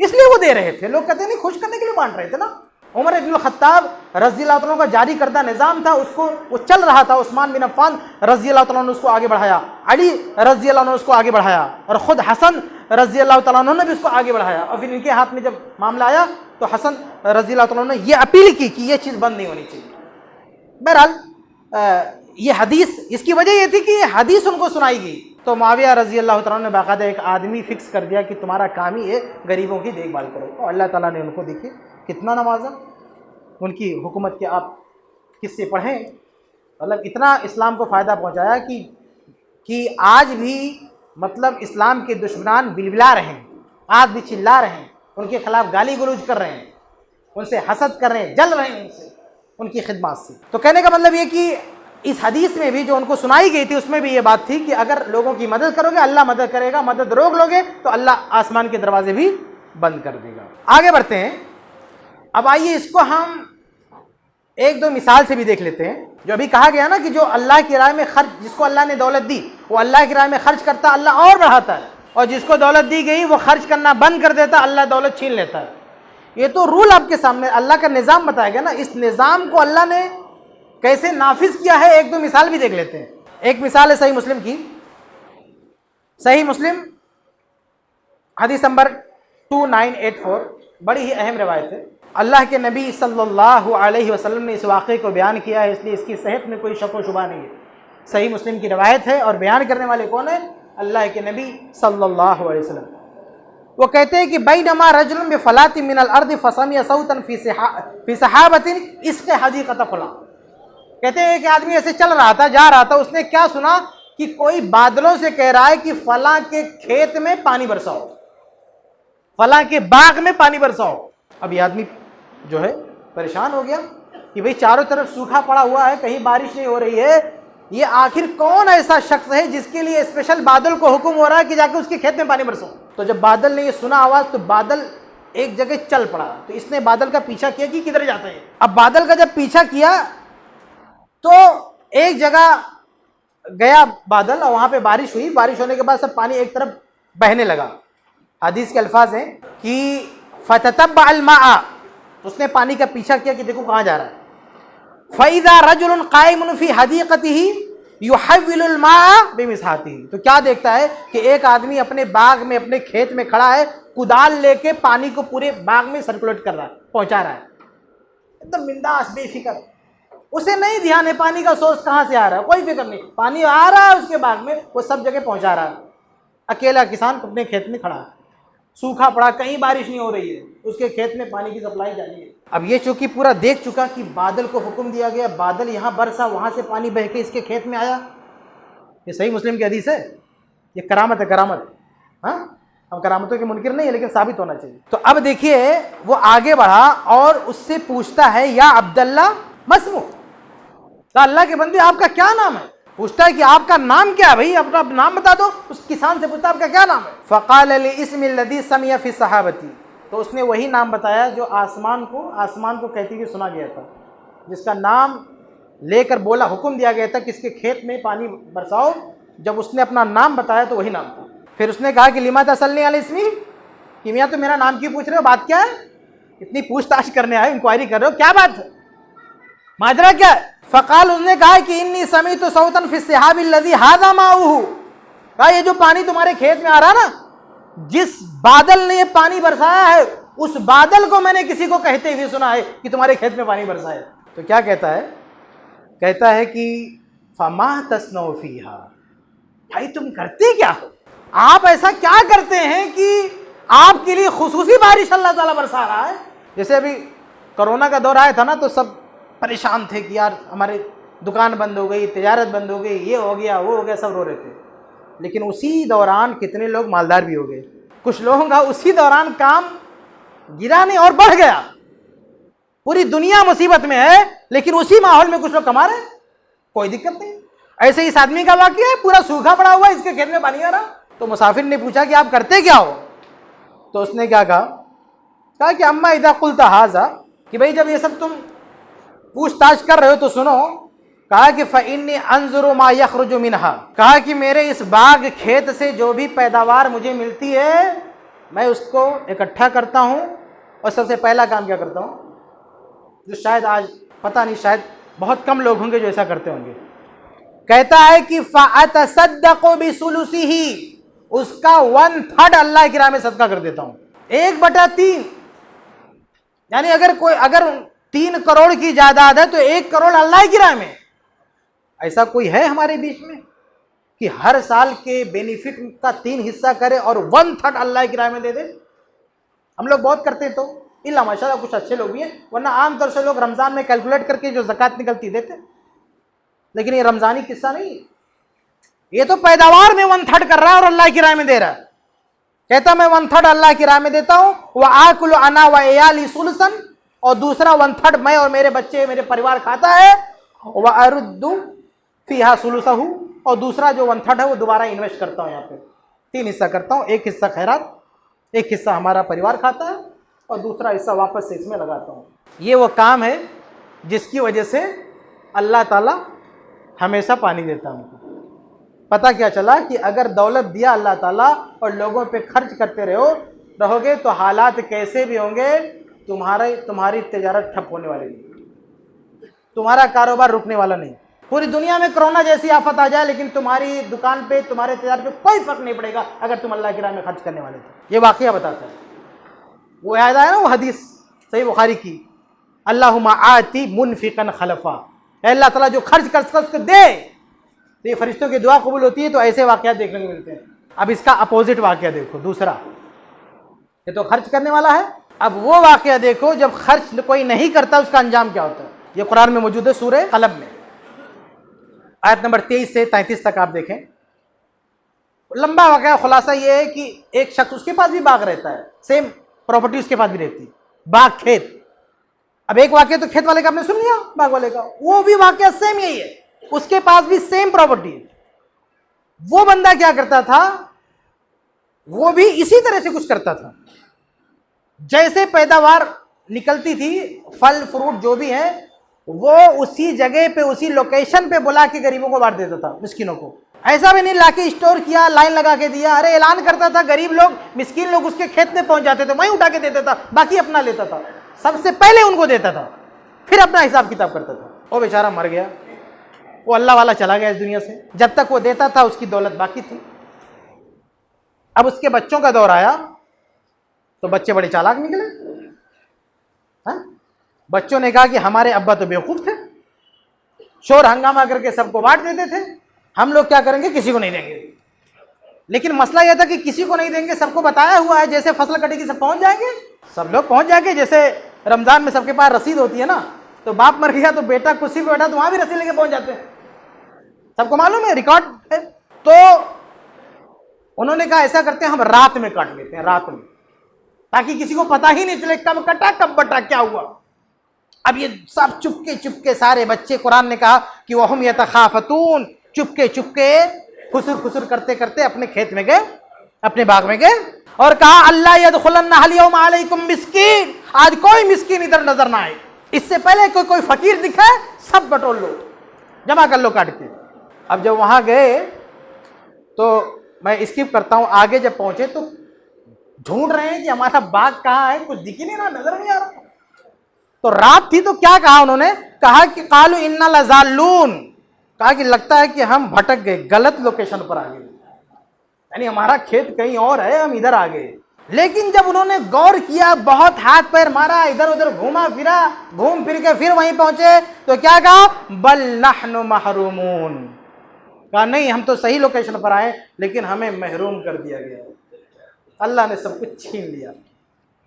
اس لیے وہ دے رہے تھے. لوگ کہتے ہیں نہیں، خوش کرنے کے لیے بانٹ رہے تھے نا. عمر ابن الخطاب رضی اللہ تعالیٰ کا جاری کردہ نظام تھا، اس کو وہ چل رہا تھا. عثمان بن عفان رضی اللہ تعالیٰ نے اس کو آگے بڑھایا، علی رضی اللہ عنہ نے اس کو آگے بڑھایا، اور خود حسن رضی اللہ تعالیٰ عنہ نے بھی اس کو آگے بڑھایا. اور پھر ان کے ہاتھ میں جب معاملہ آیا تو حسن رضی اللہ تعالیٰ عنہ نے یہ اپیل کی کہ یہ چیز بند نہیں ہونی چاہیے. بہرحال یہ حدیث، اس کی وجہ یہ تھی کہ یہ حدیث ان کو سنائی گئی تو معاویہ رضی اللہ تعالیٰ نے باقاعدہ ایک آدمی فکس کر دیا کہ تمہارا کام ہی ہے غریبوں کی دیکھ بھال کرو. اور اللہ تعالیٰ نے ان کو دیکھیے کتنا نوازا. ان کی حکومت کے آپ قصے پڑھیں، مطلب اتنا اسلام کو فائدہ پہنچایا کہ آج بھی مطلب اسلام کے دشمنان بلبلا رہے ہیں، آج بھی چلا رہے ہیں، ان کے خلاف گالی گلوچ کر رہے ہیں، ان سے حسد کر رہے ہیں، جل رہے ہیں ان سے، ان کی خدمات سے. تو کہنے کا مطلب یہ کہ اس حدیث میں بھی جو ان کو سنائی گئی تھی اس میں بھی یہ بات تھی کہ اگر لوگوں کی مدد کرو گے اللہ مدد کرے گا، مدد روک لو گے تو اللہ آسمان کے دروازے بھی بند کر دے گا. آگے بڑھتے ہیں. اب آئیے اس کو ہم 1-2 مثال سے بھی دیکھ لیتے ہیں. جو ابھی کہا گیا نا کہ جو اللہ کی راہ میں خرچ، جس کو اللہ نے دولت دی وہ اللہ کی راہ میں خرچ کرتا اللہ اور بڑھاتا ہے، اور جس کو دولت دی گئی وہ خرچ کرنا بند کر دیتا اللہ دولت چھین لیتا ہے. یہ تو رول آپ کے سامنے اللہ کا نظام بتایا گیا نا. اس نظام کو اللہ نے کیسے نافذ کیا ہے 1-2 مثال بھی دیکھ لیتے ہیں. ایک مثال ہے صحیح مسلم کی. صحیح مسلم حدیث نمبر 2984، بڑی ہی اہم روایت ہے. اللہ کے نبی صلی اللہ علیہ وسلم نے اس واقعے کو بیان کیا ہے، اس لیے اس کی صحت میں کوئی شک و شبہ نہیں ہے. صحیح مسلم کی روایت ہے اور بیان کرنے والے کون ہیں؟ اللہ کے نبی صلی اللہ علیہ وسلم. وہ کہتے ہیں کہ بینما رجل بفلاۃ من الارض فسمع صوتا فی سحابۃ اسق حدیقۃ فلاں. کہتے ہیں کہ آدمی ایسے چل رہا تھا، جا رہا تھا، اس نے کیا سنا کہ کوئی بادلوں سے کہہ رہا ہے کہ فلاں کے کھیت میں پانی برساؤ، فلاں کے باغ میں پانی برساؤ. اب یہ آدمی جو ہے پریشان ہو گیا کہ بھئی چاروں طرف سوکھا پڑا ہوا ہے، کہیں بارش نہیں ہو رہی ہے، یہ آخر کون ایسا شخص ہے جس کے لیے اسپیشل بادل کو حکم ہو رہا ہے کہ جا کے اس کے کھیت میں پانی برسو؟ تو جب بادل نے یہ سنا آواز تو بادل ایک جگہ چل پڑا، تو اس نے بادل کا پیچھا کیا کہ کدھر جاتا ہے۔ اب بادل کا جب پیچھا کیا تو ایک جگہ گیا بادل، اور وہاں پہ بارش ہوئی، بارش ہونے کے بعد سب پانی ایک طرف بہنے لگا۔ حدیث کے الفاظ ہیں کہ فَتَتَبَّعَ الْمَاءَ، اس نے پانی کا پیچھا کیا کہ دیکھو کہاں جا رہا ہے۔ فَإِذَا رَجُلٌ قَائِمٌ فِي حَدِيقَتِهِ يُحَوِّلُ الْمَاءَ بِمِسْحَاتِهِ، تو کیا دیکھتا ہے کہ ایک آدمی اپنے باغ میں اپنے کھیت میں کھڑا ہے، کدال لے کے پانی کو پورے باغ میں سرکولیٹ کر رہا ہے، پہنچا رہا ہے، ایک دم بنداس بے فکر، اسے نہیں دھیان ہے پانی کا سورس کہاں سے آ رہا ہے، کوئی فکر نہیں، پانی آ رہا ہے اس کے باغ میں، وہ سب جگہ پہنچا رہا ہے۔ اکیلا کسان اپنے کھیت میں کھڑا ہے، سوکھا پڑا، کہیں بارش نہیں ہو رہی ہے، اس کے کھیت میں پانی کی سپلائی جاری ہے۔ اب یہ چونکہ پورا دیکھ چکا کہ بادل کو حکم دیا گیا، بادل یہاں برسا، وہاں سے پانی بہہ کے اس کے کھیت میں آیا، یہ صحیح مسلم کی حدیث ہے، یہ کرامت ہے، کرامت۔ ہاں، ہم کرامتوں کے منکر نہیں ہے، لیکن ثابت ہونا چاہیے۔ تو اب دیکھیے وہ آگے بڑھا اور اس سے پوچھتا ہے یا عبداللہ مسمو، کہ اللہ کے بندے آپ کا کیا نام ہے؟ پوچھتا ہے کہ آپ کا نام کیا ہے بھائی، اپنا نام بتا دو۔ اس کسان سے پوچھتا ہے آپ کا کیا نام ہے؟ فقال الاسم الذي سمع في صحابتي، تو اس نے وہی نام بتایا جو آسمان کو کہتی ہوئی سنا گیا تھا، جس کا نام لے کر بولا، حکم دیا گیا تھا کہ اس کے کھیت میں پانی برساؤ، جب اس نے اپنا نام بتایا تو وہی نام تھا۔ پھر اس نے کہا کہ لما تسألنی علی اسمی، کہ میاں تو میرا نام کیوں پوچھ رہے ہو، بات کیا ہے؟ اتنی پوچھ تاچھ کرنے آئے، انکوائری کر رہے ہو، کیا بات ہے، ماجرا کیا ہے؟ فقال، اس نے کہا کہ انی سمعت صوتا فی السحاب الذی ھذا ماؤہ، کہا یہ جو پانی تمہارے کھیت میں آ رہا نا، جس بادل نے یہ پانی برسایا ہے، اس بادل کو میں نے کسی کو کہتے ہوئے سنا ہے کہ تمہارے کھیت میں پانی برسا ہے۔ تو کیا کہتا ہے؟ کہتا ہے کہ فما تصنع فیہا، بھائی تم کرتے کیا ہو، آپ ایسا کیا کرتے ہیں کہ آپ کے لیے خصوصی بارش اللہ تعالیٰ برسا رہا ہے؟ جیسے ابھی کرونا کا دور آیا تھا نا، تو سب پریشان تھے کہ یار ہمارے دکان بند ہو گئی، تجارت بند ہو گئی، یہ ہو گیا وہ ہو گیا، سب رو رہے تھے، لیکن اسی دوران کتنے لوگ مالدار بھی ہو گئے، کچھ لوگوں کا اسی دوران کام گرا نہیں اور بڑھ گیا۔ پوری دنیا مصیبت میں ہے لیکن اسی ماحول میں کچھ لوگ کما رہے ہیں، کوئی دقت نہیں۔ ایسے اس آدمی کا واقعہ ہے، پورا سوکھا پڑا ہوا ہے، اس کے کھیت میں پانی آ رہا۔ تو مسافر نے پوچھا کہ آپ کرتے کیا ہو؟ تو اس نے کیا کہا کہ اما اذا قلت ھذا، کہ بھائی جب یہ سب تم پوچھ تاچھ کر رہے ہو تو سنو۔ کہا کہ فإنی انظر ما یخرج منہا، کہا کہ میرے اس باغ کھیت سے جو بھی پیداوار مجھے ملتی ہے میں اس کو اکٹھا کرتا ہوں، اور سب سے پہلا کام کیا کرتا ہوں، جو شاید آج پتہ نہیں، شاید بہت کم لوگ ہوں گے جو ایسا کرتے ہوں گے، کہتا ہے کہ فأتصدق بثلثہ، اس کا 1/3 اللہ کی راہ میں صدقہ کر دیتا ہوں، 1/3، یعنی اگر 3 کروڑ کی جائیداد ہے تو 1 کروڑ اللہ کی راہ میں۔ ایسا کوئی ہے ہمارے بیچ میں کہ ہر سال کے بینیفٹ کا 3 حصہ کرے اور 1/3 اللہ کی راہ میں دے دے؟ ہم لوگ بہت کرتے تو اللہ ماشاءاللہ کچھ اچھے لوگ بھی ہیں، ورنہ عام طور سے لوگ رمضان میں کیلکولیٹ کر کے جو زکوٰۃ نکلتی دیتے، لیکن یہ رمضانی قصہ نہیں، یہ تو پیداوار میں 1/3 کر رہا ہے اور اللہ کی راہ میں دے رہا ہے۔ کہتا میں 1/3 اللہ کی راہ میں دیتا ہوں، وآکل انا وعیالی ثلثا، اور دوسرا 1/3 میں اور میرے بچے میرے پریوار کھاتا ہے، وارد فیہا ثلثہ، اور دوسرا جو 1/3 ہے وہ دوبارہ انویسٹ کرتا ہوں، یہاں پہ 3 حصہ کرتا ہوں، 1 حصہ خیرات، 1 حصہ ہمارا پریوار کھاتا ہے، اور دوسرا حصہ واپس سے اس میں لگاتا ہوں۔ یہ وہ کام ہے جس کی وجہ سے اللہ تعالیٰ ہمیشہ پانی دیتا ہم کو۔ پتہ کیا چلا کہ اگر دولت دیا اللہ تعالیٰ اور لوگوں پہ خرچ کرتے رہو گے تو حالات کیسے بھی ہوں گے، تمہاری تجارت ٹھپ ہونے والی نہیں، تمہارا کاروبار رکنے والا نہیں۔ پوری دنیا میں کرونا جیسی آفت آ جائے لیکن تمہاری دکان پہ، تمہارے تجارت پہ کوئی فرق نہیں پڑے گا اگر تم اللہ کی راہ میں خرچ کرنے والے تھے۔ یہ واقعہ بتاتا ہے، وہ یاد آیا نا وہ حدیث صحیح بخاری کی، اللہم آتی منفقا خلفا، اے اللہ تعالیٰ جو خرچ کر دے، تو یہ فرشتوں کی دعا قبول ہوتی ہے۔ تو ایسے واقعات دیکھنے کو ملتے ہیں۔ اب اس کا اپوزٹ واقعہ دیکھو، دوسرا، یہ تو خرچ کرنے والا ہے، اب وہ واقعہ دیکھو جب خرچ کوئی نہیں کرتا اس کا انجام کیا ہوتا ہے۔ یہ قرآن میں موجود ہے، سورہ قلم میں، آیت نمبر 23 سے 33 تک آپ دیکھیں۔ لمبا واقعہ، خلاصہ یہ ہے کہ ایک شخص، اس کے پاس بھی باغ رہتا ہے، سیم پراپرٹی اس کے پاس بھی رہتی ہے، باغ کھیت۔ اب ایک واقعہ تو کھیت والے کا آپ نے سن لیا، باغ والے کا، وہ بھی واقعہ سیم یہی ہے اس کے پاس بھی سیم پراپرٹی ہے. وہ بندہ کیا کرتا تھا, وہ بھی اسی طرح سے کچھ کرتا تھا. جیسے پیداوار نکلتی تھی, پھل فروٹ جو بھی ہے, وہ اسی جگہ پہ اسی لوکیشن پہ بلا کے غریبوں کو بانٹ دیتا تھا, مسکینوں کو. ایسا بھی نہیں لا کے اسٹور کیا, لائن لگا کے دیا. ارے اعلان کرتا تھا, غریب لوگ مسکین لوگ اس کے کھیت میں پہنچ جاتے تھے, وہیں اٹھا کے دیتا تھا, باقی اپنا لیتا تھا. سب سے پہلے ان کو دیتا تھا, پھر اپنا حساب کتاب کرتا تھا. وہ بیچارہ مر گیا, وہ اللہ والا چلا گیا اس دنیا سے. جب تک وہ دیتا تھا اس کی دولت باقی تھی. اب اس کے بچوں کا دور آیا تو بچے بڑے چالاک نکلے. بچوں نے کہا کہ ہمارے ابا تو بیوقوف تھے, شور ہنگامہ کر کے سب کو بانٹ دیتے تھے, ہم لوگ کیا کریں گے, کسی کو نہیں دیں گے. لیکن مسئلہ یہ تھا کہ کسی کو نہیں دیں گے, سب کو بتایا ہوا ہے جیسے فصل کٹے گی سب پہنچ جائیں گے, سب لوگ پہنچ جائیں گے. جیسے رمضان میں سب کے پاس رسید ہوتی ہے نا, تو باپ مر گیا تو بیٹا کرسی پہ بیٹھا تو وہاں بھی رسید لے کے پہنچ جاتے ہیں, سب کو معلوم ہے, ریکارڈ ہے. تو انہوں نے کہا ایسا کرتے ہیں ہم رات میں کاٹ لیتے ہیں, رات میں, تاکہ کسی کو پتا ہی نہیں چلے کب کٹا کب بٹا کیا ہوا. اب یہ سب چپکے سارے بچے, قرآن نے کہا کہ وَهُمْ يَتَخَافَتُونَ, چپکے خسر کرتے کرتے اپنے کھیت میں گئے, اپنے باغ میں گئے, اور کہا اللہ يَدْخُلَنَّ الْيَوْمَ عَلَيْكُمْ مسکین, آج کوئی مسکین ادھر نظر نہ آئے. اس سے پہلے کوئی فقیر دکھا سب بٹول لو, جمع کر لو کاٹ کے. اب جب وہاں گئے تو میں اسکپ کرتا ہوں, آگے جب پہنچے تو ڈھونڈ رہے ہیں کہ ہمارا باغ کہاں ہے, کچھ دکھ ہی نہیں رہا, نظر نہیں آ رہا. تو رات تھی تو کیا کہا انہوں نے, کہا کہ قالوا انا لضالون, کہا کہ لگتا ہے کہ ہم بھٹک گئے, غلط لوکیشن پر آ گئے, یعنی ہمارا کھیت کہیں اور ہے, ہم ادھر آ گئے. لیکن جب انہوں نے غور کیا, بہت ہاتھ پیر مارا, ادھر ادھر گھوما پھرا, گھوم پھر کے پھر وہیں پہنچے, تو کیا کہا, بل نحن محرومون, کہا نہیں ہم تو صحیح لوکیشن پر آئے لیکن ہمیں محروم کر دیا گیا, اللہ نے سب کچھ چھین لیا.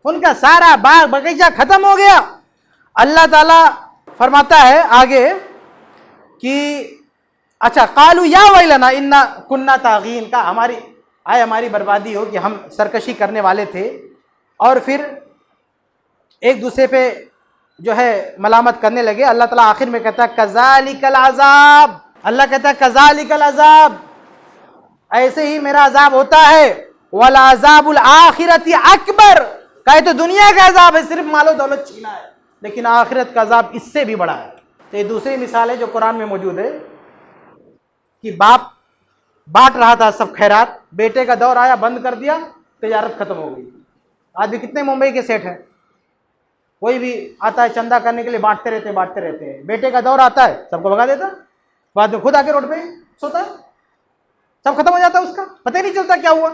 ان کا سارا باغ باغیچہ ختم ہو گیا. اللہ تعالیٰ فرماتا ہے آگے کہ اچھا قالوا یا ویلنا انا کننا طاغین, کا ہماری بربادی ہو کہ ہم سرکشی کرنے والے تھے. اور پھر ایک دوسرے پہ جو ہے ملامت کرنے لگے. اللہ تعالیٰ آخر میں کہتا ہے کذالک العذاب, اللہ کہتا ہے کذالک العذاب, ایسے ہی میرا عذاب ہوتا ہے. والعذاب الآخرۃ اکبر, کہے تو دنیا کا عذاب ہے, صرف مال و دولت چھینا ہے, لیکن آخرت کا عذاب اس سے بھی بڑا ہے. تو یہ دوسری مثال ہے جو قرآن میں موجود ہے کہ باپ بانٹ رہا تھا سب خیرات, بیٹے کا دور آیا, بند کر دیا, تجارت ختم ہو گئی. آج بھی کتنے ممبئی کے سیٹ ہیں, کوئی بھی آتا ہے چندہ کرنے کے لیے بانٹتے رہتے ہیں. بیٹے کا دور آتا ہے سب کو بھگا دیتا, بعد میں خود آ کے روڈ پہ سوتا ہے, سب ختم ہو جاتا ہے, اس کا پتہ ہی نہیں چلتا کیا ہوا.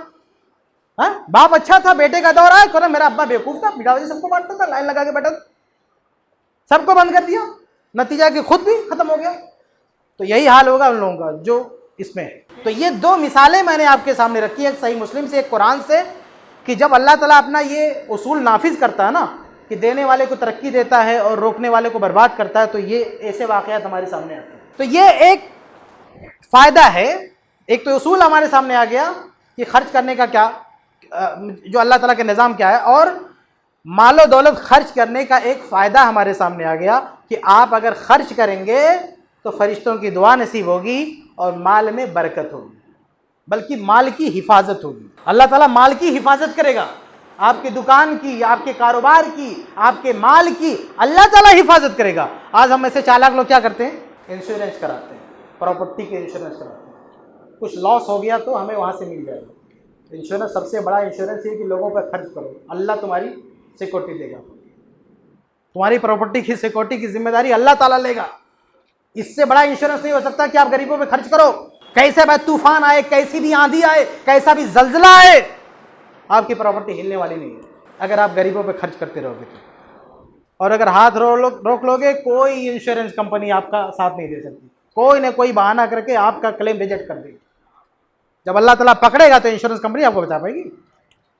ہاں, باپ اچھا تھا, بیٹے کا دور آیا, کہ میرا ابا بیوقوف تھا, بٹا وجہ سب کو بانٹتا تھا, لائن لگا کے بیٹھا, سب کو بند کر دیا, نتیجہ کہ خود بھی ختم ہو گیا. تو یہی حال ہوگا ان لوگوں کا جو اس میں ہے. تو یہ دو مثالیں میں نے آپ کے سامنے رکھی ہیں, ایک صحیح مسلم سے, ایک قرآن سے, کہ جب اللہ تعالیٰ اپنا یہ اصول نافذ کرتا ہے نا کہ دینے والے کو ترقی دیتا ہے اور روکنے والے کو برباد کرتا ہے, تو یہ ایسے واقعات ہمارے سامنے آتے ہیں. تو یہ ایک فائدہ ہے. ایک تو اصول ہمارے سامنے آ گیا کہ خرچ کرنے کا کیا, جو اللہ تعالیٰ کا نظام کیا ہے, اور مال و دولت خرچ کرنے کا ایک فائدہ ہمارے سامنے آ گیا کہ آپ اگر خرچ کریں گے تو فرشتوں کی دعا نصیب ہوگی اور مال میں برکت ہوگی, بلکہ مال کی حفاظت ہوگی. اللہ تعالیٰ مال کی حفاظت کرے گا, آپ کی دکان کی, آپ کے کاروبار کی, آپ کے مال کی اللہ تعالیٰ حفاظت کرے گا. آج ہم ایسے چالاک لوگ کیا کرتے ہیں, انشورنس کراتے ہیں, پراپرٹی کے انشورنس کراتے ہیں, کچھ لاس ہو گیا تو ہمیں وہاں سے مل جائے گا. انشورنس سب سے بڑا انشورنس یہ کہ لوگوں پر خرچ کرو, اللہ تمہاری سیکورٹی دے گا, تمہاری پراپرٹی کی سیکورٹی کی ذمہ داری اللہ تعالیٰ لے گا. اس سے بڑا انشورنس نہیں ہو سکتا کہ آپ غریبوں پہ خرچ کرو. کیسے بھی طوفان آئے, کیسی بھی آندھی آئے, کیسا بھی زلزلہ آئے, آپ کی پراپرٹی ہلنے والی نہیں ہے اگر آپ غریبوں پہ خرچ کرتے رہو گے تو. اور اگر ہاتھ روک لو گے, کوئی انشورنس کمپنی آپ کا ساتھ نہیں دے سکتی, کوئی نہ کوئی بہانہ کر کے آپ کا کلیم ریجیکٹ کر دے گی. جب اللہ تعالیٰ پکڑے گا تو انشورنس کمپنی آپ کو بچا پائے گی.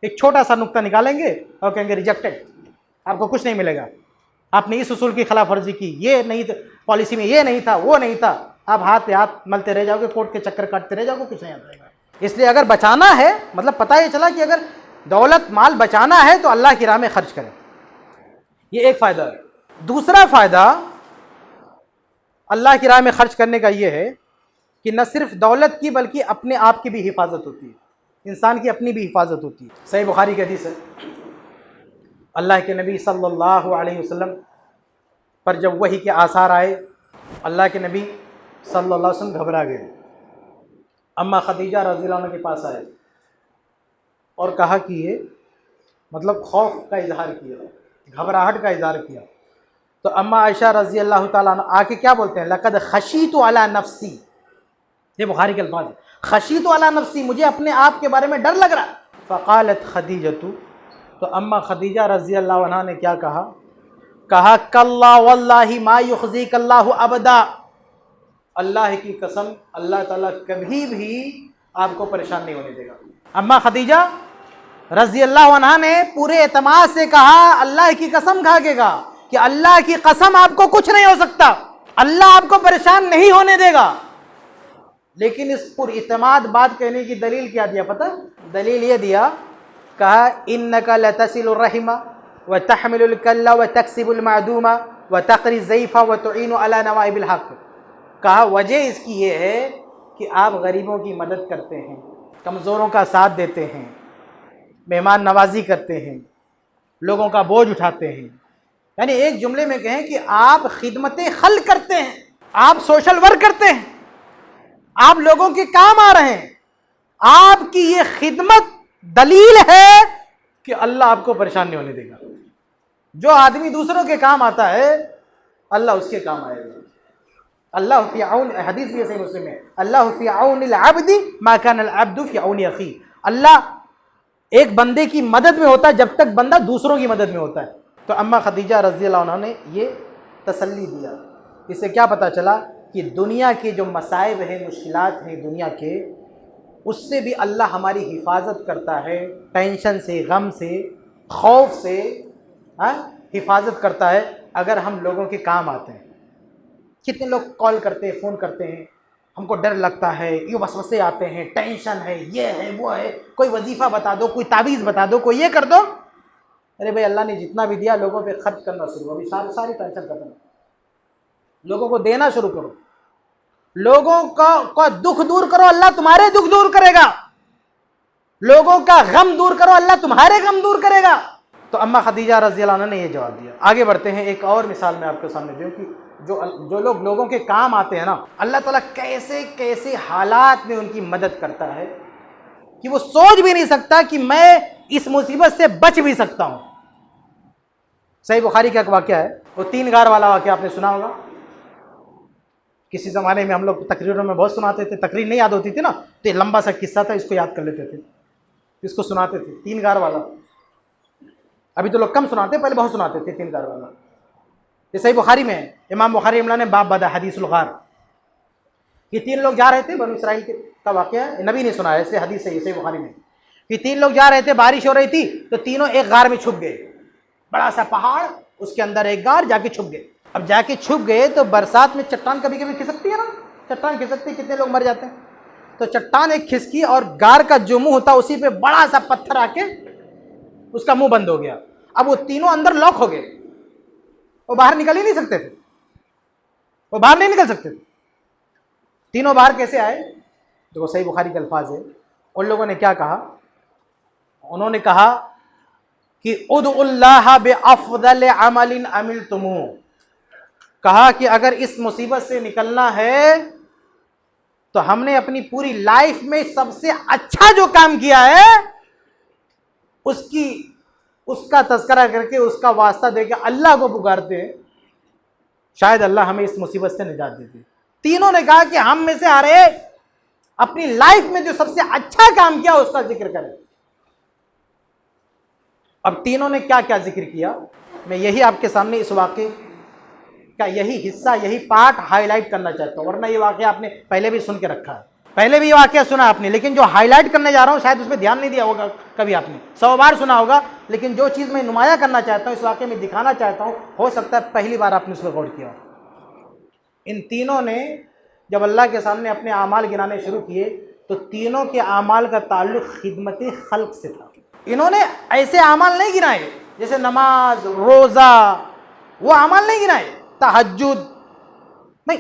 ایک چھوٹا سا نقطہ نکالیں گے اور کہیں گے ریجیکٹڈ, آپ کو کچھ نہیں ملے گا, آپ نے اس اصول کی خلاف ورزی کی, یہ نہیں تھا پالیسی میں, یہ نہیں تھا, وہ نہیں تھا, آپ ہاتھ پہ ہاتھ ملتے رہ جاؤ گے, کورٹ کے چکر کاٹتے رہ جاؤ گے, کچھ نہیں آتا ہے. اس لیے اگر بچانا ہے, مطلب پتہ یہ چلا کہ اگر دولت مال بچانا ہے تو اللہ کی راہ میں خرچ کریں, یہ ایک فائدہ ہے. دوسرا فائدہ اللہ کی راہ میں خرچ کرنے کا یہ ہے کہ نہ صرف دولت کی بلکہ اپنے آپ کی بھی حفاظت ہوتی ہے، انسان کی اپنی بھی حفاظت ہوتی ہے۔ صحیح بخاری کی حدیث ہے، اللہ کے نبی صلی اللہ علیہ وسلم پر جب وحی کے آثار آئے، اللہ کے نبی صلی اللہ علیہ وسلم گھبرا گئے، اما خدیجہ رضی اللہ عنہ کے پاس آئے اور کہا کہ یہ مطلب خوف کا اظہار کیا، گھبراہٹ کا اظہار کیا، تو اما عائشہ رضی اللہ تعالیٰ عنہ آ کے کیا بولتے ہیں، لقد خشیت علی نفسی، یہ بخاری کے الفاظ ہیں، خشیت علی نفسی، مجھے اپنے آپ کے بارے میں ڈر لگ رہا۔ فقالت خدیجہ، تو اما خدیجہ رضی اللہ عنہ نے کیا کہا کاللہ واللہ ما یخزیک اللہ ابدا، اللہ کی قسم اللہ تعالیٰ کبھی بھی آپ کو پریشان نہیں ہونے دے گا۔ اما خدیجہ رضی اللہ عنہ نے پورے اعتماد سے کہا اللہ کی قسم کھا کے کہا کہ اللہ کی قسم آپ کو کچھ نہیں ہو سکتا، اللہ آپ کو پریشان نہیں ہونے دے گا۔ لیکن اس پر اعتماد بات کہنے کی دلیل کیا دیا پتہ؟ دلیل یہ دیا، کہا انک لتصل الرحم وتحمل الکل وتکسب المعدوم وتقری الضیف وتعین علی نوائب الحق، کہا وجہ اس کی یہ ہے کہ آپ غریبوں کی مدد کرتے ہیں، کمزوروں کا ساتھ دیتے ہیں، مہمان نوازی کرتے ہیں، لوگوں کا بوجھ اٹھاتے ہیں، یعنی ایک جملے میں کہیں کہ آپ خدمت خلق کرتے ہیں، آپ سوشل ورک کرتے ہیں، آپ لوگوں کے کام آ رہے ہیں، آپ کی یہ خدمت دلیل ہے کہ اللہ آپ کو پریشان نہیں ہونے دے گا۔ جو آدمی دوسروں کے کام آتا ہے اللہ اس کے کام آئے گا۔ اللہ فی عون، حدیث بھی صحیح مسلم ہے، اللہ فی عون العبد ما کان العبد فی عون اخی، اللہ ایک بندے کی مدد میں ہوتا ہے جب تک بندہ دوسروں کی مدد میں ہوتا ہے۔ تو اما خدیجہ رضی اللہ عنہ نے یہ تسلی دیا، اس سے کیا پتہ چلا کہ دنیا کے جو مصائب ہیں، مشکلات ہیں دنیا کے، اس سے بھی اللہ ہماری حفاظت کرتا ہے، ٹینشن سے، غم سے، خوف سے حفاظت کرتا ہے اگر ہم لوگوں کے کام آتے ہیں۔ کتنے لوگ کال کرتے ہیں، فون کرتے ہیں، ہم کو ڈر لگتا ہے، یہ وسوسے آتے ہیں، ٹینشن ہے، یہ ہے وہ ہے، کوئی وظیفہ بتا دو، کوئی تعویذ بتا دو، کوئی یہ کر دو۔ ارے بھائی اللہ نے جتنا بھی دیا لوگوں پہ خرچ کرنا شروع، ابھی ساری ٹینشن ختم، لوگوں کو دینا شروع کرو، لوگوں کا دکھ دور کرو، اللہ تمہارے دکھ دور کرے گا، لوگوں کا غم دور کرو، اللہ تمہارے غم دور کرے گا۔ تو اما خدیجہ رضی اللہ عنہ نے یہ جواب دیا۔ آگے بڑھتے ہیں، ایک اور مثال میں آپ کے سامنے دوں کہ جو لوگ لوگوں کے کام آتے ہیں نا، اللہ تعالیٰ کیسے کیسے حالات میں ان کی مدد کرتا ہے کہ وہ سوچ بھی نہیں سکتا کہ میں اس مصیبت سے بچ بھی سکتا ہوں۔ صحیح بخاری کا ایک واقعہ ہے، وہ 3 غار والا واقعہ آپ نے سنا ہوگا۔ کسی زمانے میں ہم لوگ تقریروں میں بہت سناتے تھے، تقریر نہیں یاد ہوتی تھی نا تو یہ لمبا سا قصہ تھا، اس کو یاد کر لیتے تھے، اس کو سناتے تھے 3 غار والا۔ ابھی تو لوگ کم سناتے، پہلے بہت سناتے تھے 3 غار والا۔ یہ صحیح بخاری میں ہے، امام بخاری رحمہ اللہ نے باب بدا حدیث الغار۔ یہ 3 لوگ جا رہے تھے، بنو اسرائیل کا واقعہ ہے، نبی نے سنایا، اس لیے حدیث ہے یہ صحیح بخاری میں۔ یہ 3 لوگ جا رہے تھے، بارش ہو رہی تھی تو تینوں ایک غار میں چھپ گئے، بڑا سا پہاڑ، اس کے اندر ایک غار، جا کے چھپ گئے۔ اب جا کے چھپ گئے تو برسات میں چٹان کبھی کبھی کھسکتی ہے نا، چٹان کھسکتی، کتنے لوگ مر جاتے ہیں۔ تو چٹان ایک کھسکی اور غار کا جو منہ ہوتا اسی پہ بڑا سا پتھر آ کے اس کا منہ بند ہو گیا۔ اب وہ تینوں اندر لاک ہو گئے، وہ باہر نکل ہی نہیں سکتے تھے، وہ باہر نہیں نکل سکتے تھے۔ تینوں باہر کیسے آئے؟ دیکھو صحیح بخاری کے الفاظ ہے، ان لوگوں نے کیا کہا؟ انہوں نے کہا کہ ادعوا اللہ بافضل عمل عملتموہ، کہا کہ اگر اس مصیبت سے نکلنا ہے تو ہم نے اپنی پوری لائف میں سب سے اچھا جو کام کیا ہے اس کا تذکرہ کر کے، اس کا واسطہ دے کے اللہ کو پکارتے ہیں، شاید اللہ ہمیں اس مصیبت سے نجات دیتے۔ تینوں نے کہا کہ ہم میں سے ہر ایک اپنی لائف میں جو سب سے اچھا کام کیا اس کا ذکر کرے۔ اب تینوں نے کیا کیا ذکر کیا، میں یہی آپ کے سامنے اس واقعے کا یہی حصہ، یہی پارٹ ہائی لائٹ کرنا چاہتا ہوں، ورنہ یہ واقعہ آپ نے پہلے بھی سن کے رکھا ہے، پہلے بھی یہ واقعہ سنا آپ نے، لیکن جو ہائی لائٹ کرنے جا رہا ہوں شاید اس پہ دھیان نہیں دیا ہوگا، کبھی آپ نے 100 بار سنا ہوگا، لیکن جو چیز میں نمایاں کرنا چاہتا ہوں، اس واقعے میں دکھانا چاہتا ہوں، ہو سکتا ہے پہلی بار آپ نے اس پہ غور کیا ہو۔ ان تینوں نے جب اللہ کے سامنے اپنے اعمال گنانے شروع کیے تو تینوں کے اعمال کا تعلق خدمت خلق سے تھا۔ انہوں نے ایسے اعمال نہیں گنائے جیسے نماز، روزہ، وہ اعمال نہیں گنائے، تہجد نہیں،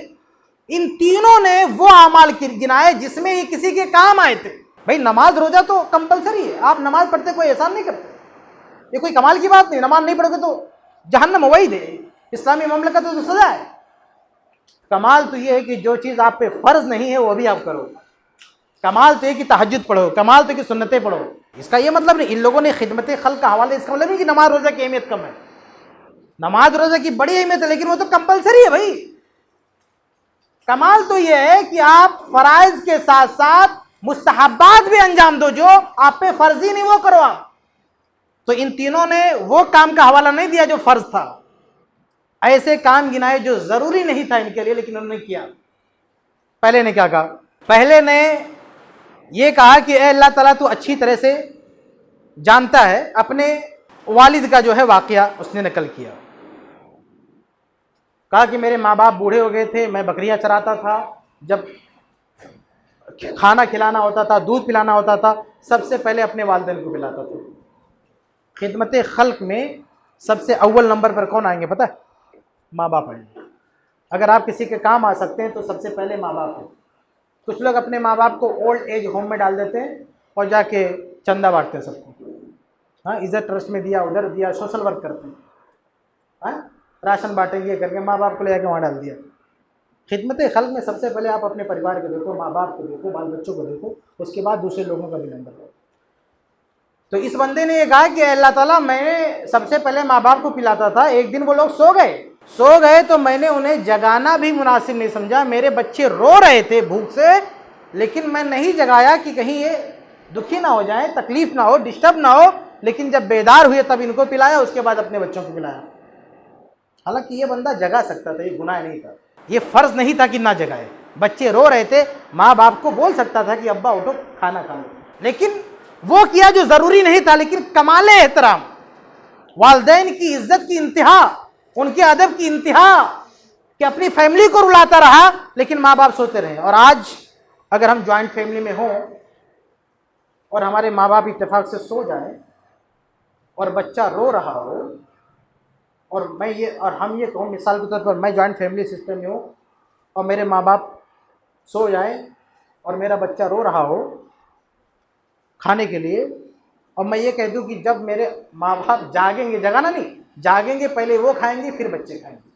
ان تینوں نے وہ اعمال گنائے جس میں یہ کسی کے کام آئے تھے. بھائی نماز روزہ تو کمپلسری ہے, آپ نماز پڑھتے کوئی احسان نہیں کرتے, یہ کوئی کمال کی بات نہیں. نماز نہیں پڑھو گے تو جہنم وہی دے, اسلامی مملکت تو سزا ہے. کمال تو یہ ہے کہ جو چیز آپ پہ فرض نہیں ہے وہ بھی آپ کرو. کمال تو یہ کہ تہجد پڑھو, کمال تو یہ کہ سنتیں پڑھو. اس کا یہ مطلب نہیں, ان لوگوں نے خدمت خلق کا حوالے اس کا مطلب نہیں کہ نماز روزہ کی اہمیت کم ہے. نماز روزہ کی بڑی اہمیت ہے, لیکن وہ تو کمپلسری ہے بھائی. کمال تو یہ ہے کہ آپ فرائض کے ساتھ ساتھ مستحبات بھی انجام دو, جو آپ پہ فرضی نہیں وہ کرو آپ. تو ان تینوں نے وہ کام کا حوالہ نہیں دیا جو فرض تھا, ایسے کام گنائے جو ضروری نہیں تھا ان کے لیے لیکن انہوں نے کیا. پہلے نے کیا کہا؟ پہلے نے یہ کہا کہ اے اللہ تعالیٰ تو اچھی طرح سے جانتا ہے. اپنے والد کا جو ہے واقعہ اس نے نقل کیا. کہا کہ میرے ماں باپ بوڑھے ہو گئے تھے, میں بکریاں چراتا تھا, جب کھانا کھلانا ہوتا تھا, دودھ پلانا ہوتا تھا, سب سے پہلے اپنے والدین کو پلاتا تھا. خدمت خلق میں سب سے اول نمبر پر کون آئیں گے پتہ ہے؟ ماں باپ آئیں گے. اگر آپ کسی کے کام آ سکتے ہیں تو سب سے پہلے ماں باپ ہیں. کچھ لوگ اپنے ماں باپ کو اولڈ ایج ہوم میں ڈال دیتے ہیں اور جا کے چندہ بانٹتے ہیں سب کو. ہاں, عزت ٹرسٹ میں دیا, ادھر دیا, سوشل ورک کرتے ہیں. ہاں, راشن بانٹیں گے کر کے ماں باپ کو لے جا کے وہاں ڈال دیا. خدمت خلق میں سب سے پہلے آپ اپنے پریوار کو دیکھو, ماں باپ کو دیکھو, بال بچوں کو دیکھو, اس کے بعد دوسرے لوگوں کا بھی نمبر لو. تو اس بندے نے یہ کہا کہ اللہ تعالیٰ میں سب سے پہلے ماں باپ کو پلاتا تھا, ایک دن وہ لوگ سو گئے تو میں نے انہیں جگانا بھی مناسب نہیں سمجھا. میرے بچے رو رہے تھے بھوک سے, لیکن میں نہیں جگایا کہ کہیں یہ دکھی نہ ہو جائیں, تکلیف نہ ہو, ڈسٹرب نہ ہو. لیکن جب بیدار ہوئے تب ان کو پلایا, اس کے بعد اپنے بچوں کو پلایا. حالانکہ یہ بندہ جگا سکتا تھا, یہ گناہ نہیں تھا, یہ فرض نہیں تھا کہ نہ جگائے. بچے رو رہے تھے, ماں باپ کو بول سکتا تھا کہ ابا اٹھو کھانا کھا لو, لیکن وہ کیا جو ضروری نہیں تھا. لیکن کمال احترام, والدین کی عزت کی انتہا, ان کے ادب کی انتہا, کہ اپنی فیملی کو رلاتا رہا لیکن ماں باپ سوتے رہے. اور آج اگر ہم جوائنٹ فیملی میں ہوں اور ہمارے ماں باپ اتفاق سے سو جائیں اور بچہ رو رہا ہو, اور ہم یہ کہوں مثال کے طور پر میں جوائنٹ فیملی سسٹم میں ہوں اور میرے ماں باپ سو جائیں اور میرا بچہ رو رہا ہو کھانے کے لیے, اور میں یہ کہہ دوں کہ جب میرے ماں باپ جاگیں گے, جگانا نہیں, جاگیں گے, پہلے وہ کھائیں گے پھر بچے کھائیں گے,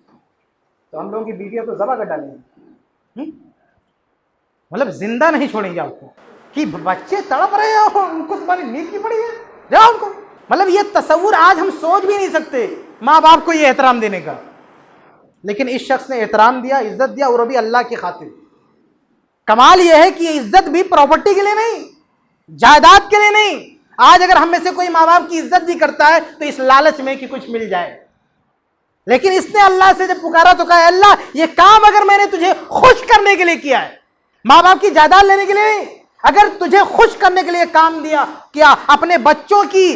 تو ہم لوگوں کی بیویوں کو ذبح کر ڈالیں گے. مطلب زندہ نہیں چھوڑیں گے آپ کو کہ بچے تڑپ رہے ہو, ان کو تمہاری نیند کی پڑی ہے, جاؤ ان کو. مطلب یہ تصور آج ہم سوچ بھی نہیں سکتے ماں باپ کو یہ احترام دینے کا. لیکن اس شخص نے احترام دیا, عزت دیا, اور وہ بھی اللہ کی خاطر. کمال یہ ہے کہ یہ عزت بھی پراپرٹی کے لیے نہیں, جائیداد کے لیے نہیں. آج اگر ہم میں سے کوئی ماں باپ کی عزت بھی کرتا ہے تو اس لالچ میں کہ کچھ مل جائے, لیکن اس نے اللہ سے جب پکارا تو کہا اللہ یہ کام اگر میں نے تجھے خوش کرنے کے لیے کیا ہے, ماں باپ کی جائیداد لینے کے لیے نہیں, اگر تجھے خوش کرنے کے لیے کام کیا, اپنے بچوں کی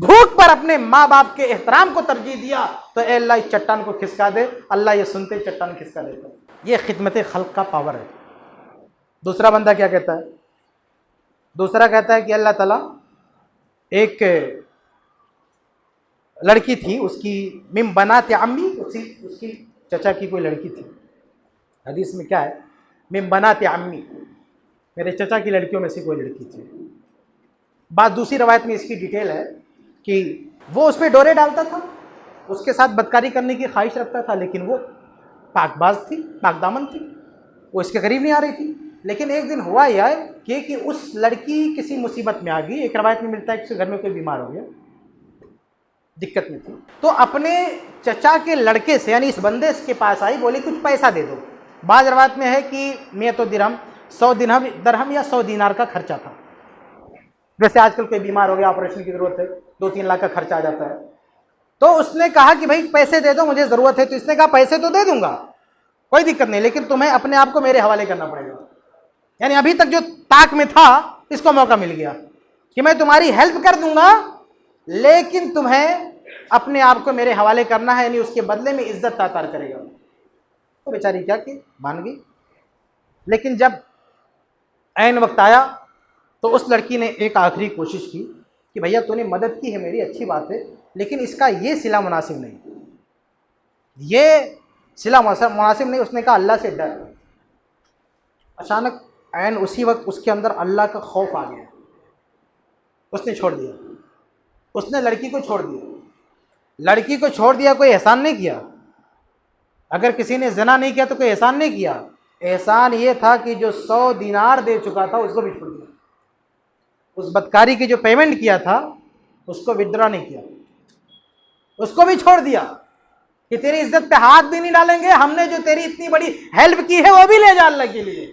بھوک پر اپنے ماں باپ کے احترام کو ترجیح دیا, تو اے اللہ اس چٹان کو کھسکا دے. اللہ یہ سنتے چٹان کھسکا دیتا. یہ خدمت خلق کا پاور ہے. دوسرا بندہ کیا کہتا ہے؟ دوسرا کہتا ہے کہ اللہ تعالیٰ ایک لڑکی تھی, اس کی من بنات عمی, اس کی چچا کی کوئی لڑکی تھی. حدیث میں کیا ہے؟ من بنات عمی, میرے چچا کی لڑکیوں میں سے کوئی لڑکی تھی. بات دوسری روایت میں اس کی ڈیٹیل ہے کہ وہ اس پہ ڈورے ڈالتا تھا, اس کے ساتھ بدکاری کرنے کی خواہش رکھتا تھا, لیکن وہ پاک باز تھی, پاک دامن تھی, وہ اس کے قریب نہیں آ رہی تھی. لیکن ایک دن ہوا یہ کہ اس لڑکی کسی مصیبت میں آ گئی. ایک روایت میں ملتا ہے کہ اس کے گھر میں کوئی بیمار ہو گیا, دقت میں تھی, تو اپنے چچا کے لڑکے سے یعنی اس بندے کے پاس آئی, بولی کچھ پیسہ دے دو. بعض روایت میں ہے کہ 100 درہم, 100 درہم یا 100 دینار کا خرچہ تھا. جیسے آج کل کوئی بیمار ہو گیا, آپریشن کی ضرورت ہے, 2-3 لاکھ کا خرچہ آ جاتا ہے. تو اس نے کہا کہ بھائی پیسے دے دو, مجھے ضرورت ہے. تو اس نے کہا پیسے تو دے دوں گا, کوئی دقت نہیں, لیکن تمہیں اپنے آپ کو میرے حوالے کرنا پڑے گا. یعنی ابھی تک جو طاق میں تھا اس کو موقع مل گیا کہ میں تمہاری ہیلپ کر دوں گا, لیکن تمہیں اپنے آپ کو میرے حوالے کرنا ہے, یعنی اس کے بدلے میں عزت عطا کرے گا. تو بیچاری کیا کہ مان گئی. لیکن جب عین وقت آیا تو اس لڑکی نے ایک آخری کوشش کی کہ بھیا تو نے مدد کی ہے میری, اچھی بات ہے, لیکن اس کا یہ صلہ مناسب نہیں, یہ صلہ مناسب نہیں. اس نے کہا اللہ سے ڈر, اچانک عین اسی وقت اس کے اندر اللہ کا خوف آ گیا، اس نے چھوڑ دیا، اس نے لڑکی کو چھوڑ دیا۔ لڑکی کو چھوڑ دیا، کوئی احسان نہیں کیا۔ اگر کسی نے زنا نہیں کیا تو کوئی احسان نہیں کیا، احسان یہ تھا کہ جو 100 دینار دے چکا تھا اس کو بھی چھوڑ دیا، اس بدکاری کی جو پیمنٹ کیا تھا اس کو ودرا نہیں کیا، اس کو بھی چھوڑ دیا کہ تیری عزت پہ ہاتھ بھی نہیں ڈالیں گے، ہم نے جو تیری اتنی بڑی ہیلپ کی ہے وہ بھی لے جا اللہ کے لیے۔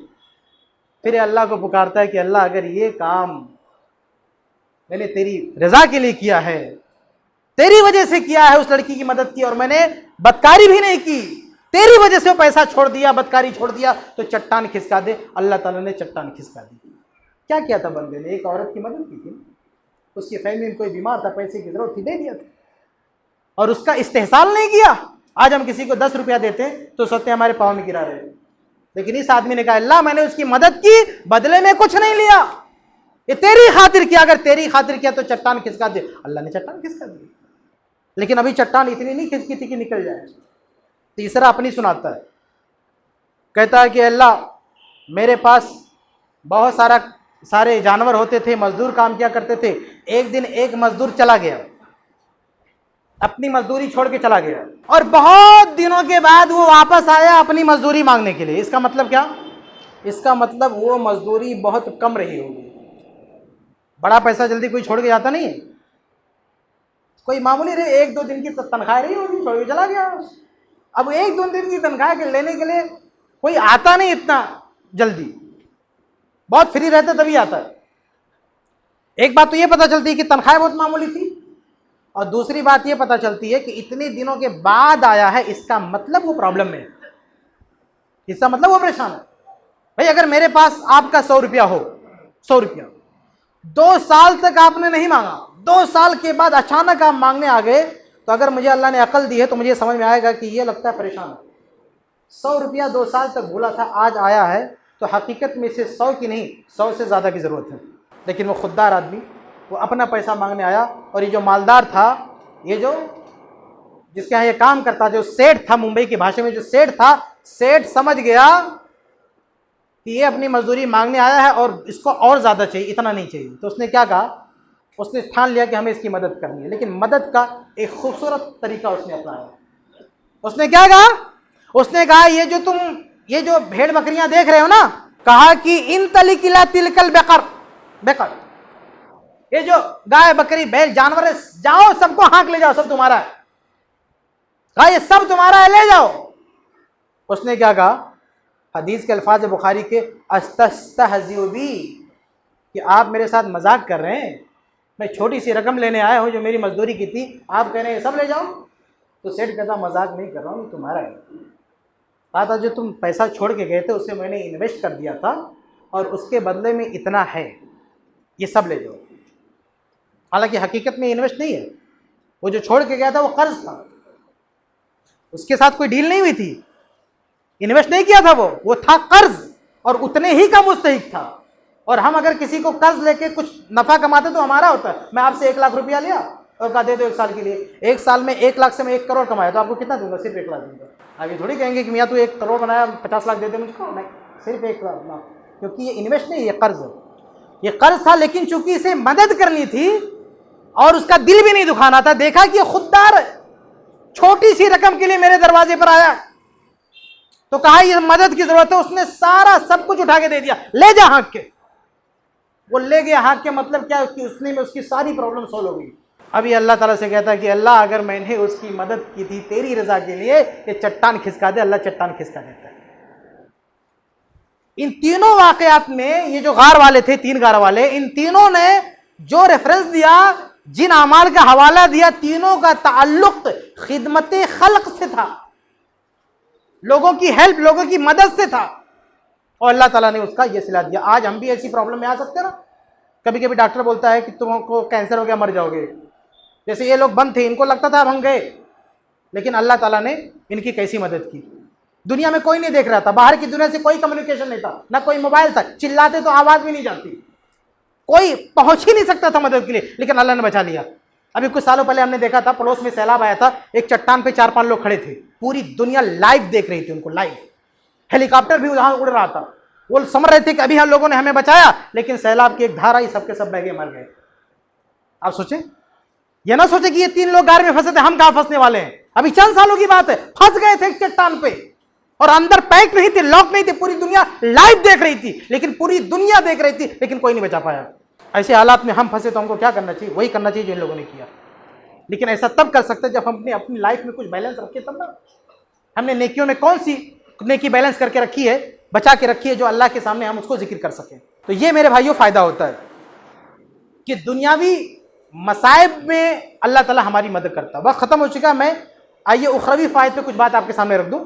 پھر اللہ کو پکارتا ہے کہ اللہ اگر یہ کام میں نے تیری رضا کے لیے کیا ہے، تیری وجہ سے کیا ہے، اس لڑکی کی مدد کی اور میں نے بدکاری بھی نہیں کی، تیری وجہ سے وہ پیسہ چھوڑ دیا، بدکاری چھوڑ دیا، تو چٹان کھسکا دے۔ اللہ تعالیٰ نے چٹان کھسکا دی۔ کیا کیا تھا بندے نے؟ ایک عورت کی مدد کی تھی، اس کی فیملی میں کوئی بیمار تھا، پیسے کی ضرورت تھی، دے دیا تھا، اور اس کا استحسان نہیں کیا۔ آج ہم کسی کو 10 روپیہ دیتے ہیں تو سوچتے ہیں ہمارے پاؤں میں گرا رہے، لیکن اس آدمی نے کہا اللہ میں نے اس کی مدد کی، بدلے میں کچھ نہیں لیا، یہ تیری خاطر کیا، اگر تیری خاطر کیا تو چٹان کھسکا دے۔ اللہ نے چٹان کھسکا دی، لیکن ابھی چٹان اتنی نہیں کھسکی تھی کہ نکل جائے۔ تیسرا اپنی سناتا ہے، کہتا ہے کہ اللہ میرے پاس بہت سارے جانور ہوتے تھے، مزدور کام کیا کرتے تھے، ایک دن ایک مزدور چلا گیا، اپنی مزدوری چھوڑ کے چلا گیا، اور بہت دنوں کے بعد وہ واپس آیا اپنی مزدوری مانگنے کے لیے۔ اس کا مطلب کیا؟ اس کا مطلب وہ مزدوری بہت کم رہی ہوگی، بڑا پیسہ جلدی کوئی چھوڑ کے جاتا نہیں ہے، کوئی معمولی رہے 1-2 دن کی تنخواہ رہی ہوگی، چھوڑ کے چلا گیا۔ اب 1-2 دن کی تنخواہ لینے کے لیے کوئی آتا نہیں اتنا جلدی، بہت فری رہتا تبھی آتا ہے۔ ایک بات تو یہ پتہ چلتی ہے کہ تنخواہ بہت معمولی تھی، اور دوسری بات یہ پتہ چلتی ہے کہ اتنے دنوں کے بعد آیا ہے، اس کا مطلب وہ پرابلم میں ہے، اس کا مطلب وہ پریشان ہے۔ بھائی اگر میرے پاس آپ کا 100 روپیہ ہو، 100 روپیہ 2 سال تک آپ نے نہیں مانگا، 2 سال کے بعد اچانک آپ مانگنے آ گئے، تو اگر مجھے اللہ نے عقل دی ہے تو مجھے سمجھ میں آئے گا کہ یہ لگتا ہے پریشان ہے۔ 100 روپیہ 2 سال تک بھولا تھا، آج آیا ہے، تو حقیقت میں اسے 100 کی نہیں 100 سے زیادہ کی ضرورت ہے، لیکن وہ خوددار آدمی، وہ اپنا پیسہ مانگنے آیا۔ اور یہ جو مالدار تھا، یہ جو جس کے یہاں یہ کام کرتا، جو سیٹھ تھا، ممبئی کی بھاشا میں جو سیٹھ تھا، سیٹھ سمجھ گیا کہ یہ اپنی مزدوری مانگنے آیا ہے اور اس کو اور زیادہ چاہیے، اتنا نہیں چاہیے، تو اس نے کیا کہا؟ اس نے ٹھان لیا کہ ہمیں اس کی مدد کرنی ہے، لیکن مدد کا ایک خوبصورت طریقہ اس نے اپنایا۔ اس نے کیا کہا؟ اس نے کہا یہ جو بھیڑ بکریاں دیکھ رہے ہو نا، کہا کہ ان تلکلا تلکل بقر، یہ جو گائے بکری بیل جانور ہے، جاؤ سب کو ہانک لے جاؤ، سب تمہارا ہے، کہا یہ سب تمہارا ہے، لے جاؤ۔ اس نے کیا کہا؟ حدیث کے الفاظ بخاری کے استستہزئ بی، کہ آپ میرے ساتھ مذاق کر رہے ہیں، میں چھوٹی سی رقم لینے آیا ہوں جو میری مزدوری کی تھی، آپ کہہ رہے ہیں سب لے جاؤ۔ تو سیٹھ کہتا مذاق نہیں کر رہا ہوں، یہ تمہارا ہے، کہا تھا جو تم پیسہ چھوڑ کے گئے تھے اسے میں نے انویسٹ کر دیا تھا، اور اس کے بدلے میں اتنا ہے، یہ سب لے جاؤ۔ حالانکہ حقیقت میں انویسٹ نہیں ہے، وہ جو چھوڑ کے گیا تھا وہ قرض تھا، اس کے ساتھ کوئی ڈیل نہیں ہوئی تھی، انویسٹ نہیں کیا تھا، وہ تھا قرض، اور اتنے ہی کا مستحق تھا۔ اور ہم اگر کسی کو قرض لے کے کچھ نفع کماتے تو ہمارا ہوتا ہے، میں آپ سے 1 لاکھ روپیہ لیا اور کہا دے دو 1 سال کے لیے، 1 سال میں 1 لاکھ سے میں 1 کروڑ کمایا تو آپ کو کتنا دوں گا؟ صرف 1 لاکھ دوں گا۔ آپ یہ تھوڑی کہیں گے کہ میاں تو 1 کروڑ بنایا 50 لاکھ دے دے مجھ کو، نہیں، صرف 1 لاکھ، کیونکہ یہ انویسٹ نہیں، یہ قرض ہے، یہ قرض تھا، لیکن چونکہ اسے مدد کرنی تھی اور اس کا دل بھی نہیں دکھانا تھا، دیکھا کہ یہ خوددار چھوٹی سی رقم کے لیے میرے دروازے پر آیا، تو کہا یہ مدد کی ضرورت ہے، اس نے سارا سب کچھ اٹھا کے دے دیا، لے جا ہانک کے۔ وہ لے گیا ہانک کے، مطلب کیا کہ اس نے میں اس کی ساری پرابلم سولو ہو گئی۔ ابھی اللہ تعالیٰ سے کہتا ہے کہ اللہ اگر میں نے اس کی مدد کی تھی تیری رضا کے لیے، یہ چٹان کھسکا دے، اللہ چٹان کھسکا دیتا ہے۔ ان تینوں واقعات میں یہ جو غار والے تھے، 3 غار والے، ان تینوں نے جو ریفرنس دیا، جن اعمال کا حوالہ دیا، تینوں کا تعلق خدمت خلق سے تھا، لوگوں کی ہیلپ، لوگوں کی مدد سے تھا، اور اللہ تعالیٰ نے اس کا یہ صلہ دیا۔ آج ہم بھی ایسی پرابلم میں آ سکتے ہیں نا، کبھی کبھی ڈاکٹر بولتا ہے کہ تم کو کینسر ہو گیا، مر جاؤ گے، جیسے یہ لوگ بند تھے، ان کو لگتا تھا اب ہم گئے، لیکن اللہ تعالیٰ نے ان کی کیسی مدد کی۔ دنیا میں کوئی نہیں دیکھ رہا تھا، باہر کی دنیا سے کوئی کمیونیکیشن نہیں تھا، نہ کوئی موبائل تھا، چلاتے تو آواز بھی نہیں جاتی، کوئی پہنچ ہی نہیں سکتا تھا مدد کے لیے، لیکن اللہ نے بچا لیا۔ ابھی کچھ سالوں پہلے ہم نے دیکھا تھا، پڑوس میں سیلاب آیا تھا، ایک چٹان پہ 4-5 لوگ کھڑے تھے، پوری دنیا لائیو دیکھ رہی تھی ان کو، لائیو، ہیلی کاپٹر بھی وہاں اڑ رہا تھا، وہ سمجھ رہے تھے کہ ابھی ہم لوگوں نے ہمیں بچایا، لیکن سیلاب کی ایک دھار آئی، سب کے سب بہ گئے، مر گئے۔ آپ سوچیں، یہ نہ سوچیں کہ یہ 3 لوگ غار میں پھنسے تھے، ہم کہاں پھنسنے والے ہیں، ابھی چند سالوں کی بات ہے، پھنس گئے تھے ایک چٹان پہ، اور اندر پیک نہیں تھے، لاک نہیں تھے، پوری دنیا لائیو دیکھ رہی تھی، لیکن پوری دنیا دیکھ رہی تھی، لیکن کوئی نہیں بچا پایا۔ ایسے حالات میں ہم پھنسے تو ہم کو کیا کرنا چاہیے؟ وہی کرنا چاہیے جو ان لوگوں نے کیا، لیکن ایسا تب کر سکتے جب ہم اپنی لائف میں کچھ بیلنس رکھے، تب نا۔ ہم نے نیکیوں میں کون سی نیکی بیلنس کر کے رکھی ہے، بچا کے رکھی ہے، جو اللہ کے سامنے ہم اس کو ذکر کر سکیں۔ تو یہ میرے بھائیوں فائدہ ہوتا ہے کہ دنیاوی مصائب میں اللہ تعالیٰ ہماری مدد کرتا ہے۔ وقت ختم ہو چکا، میں آئیے اخروی فائد پہ کچھ بات آپ کے سامنے رکھ دوں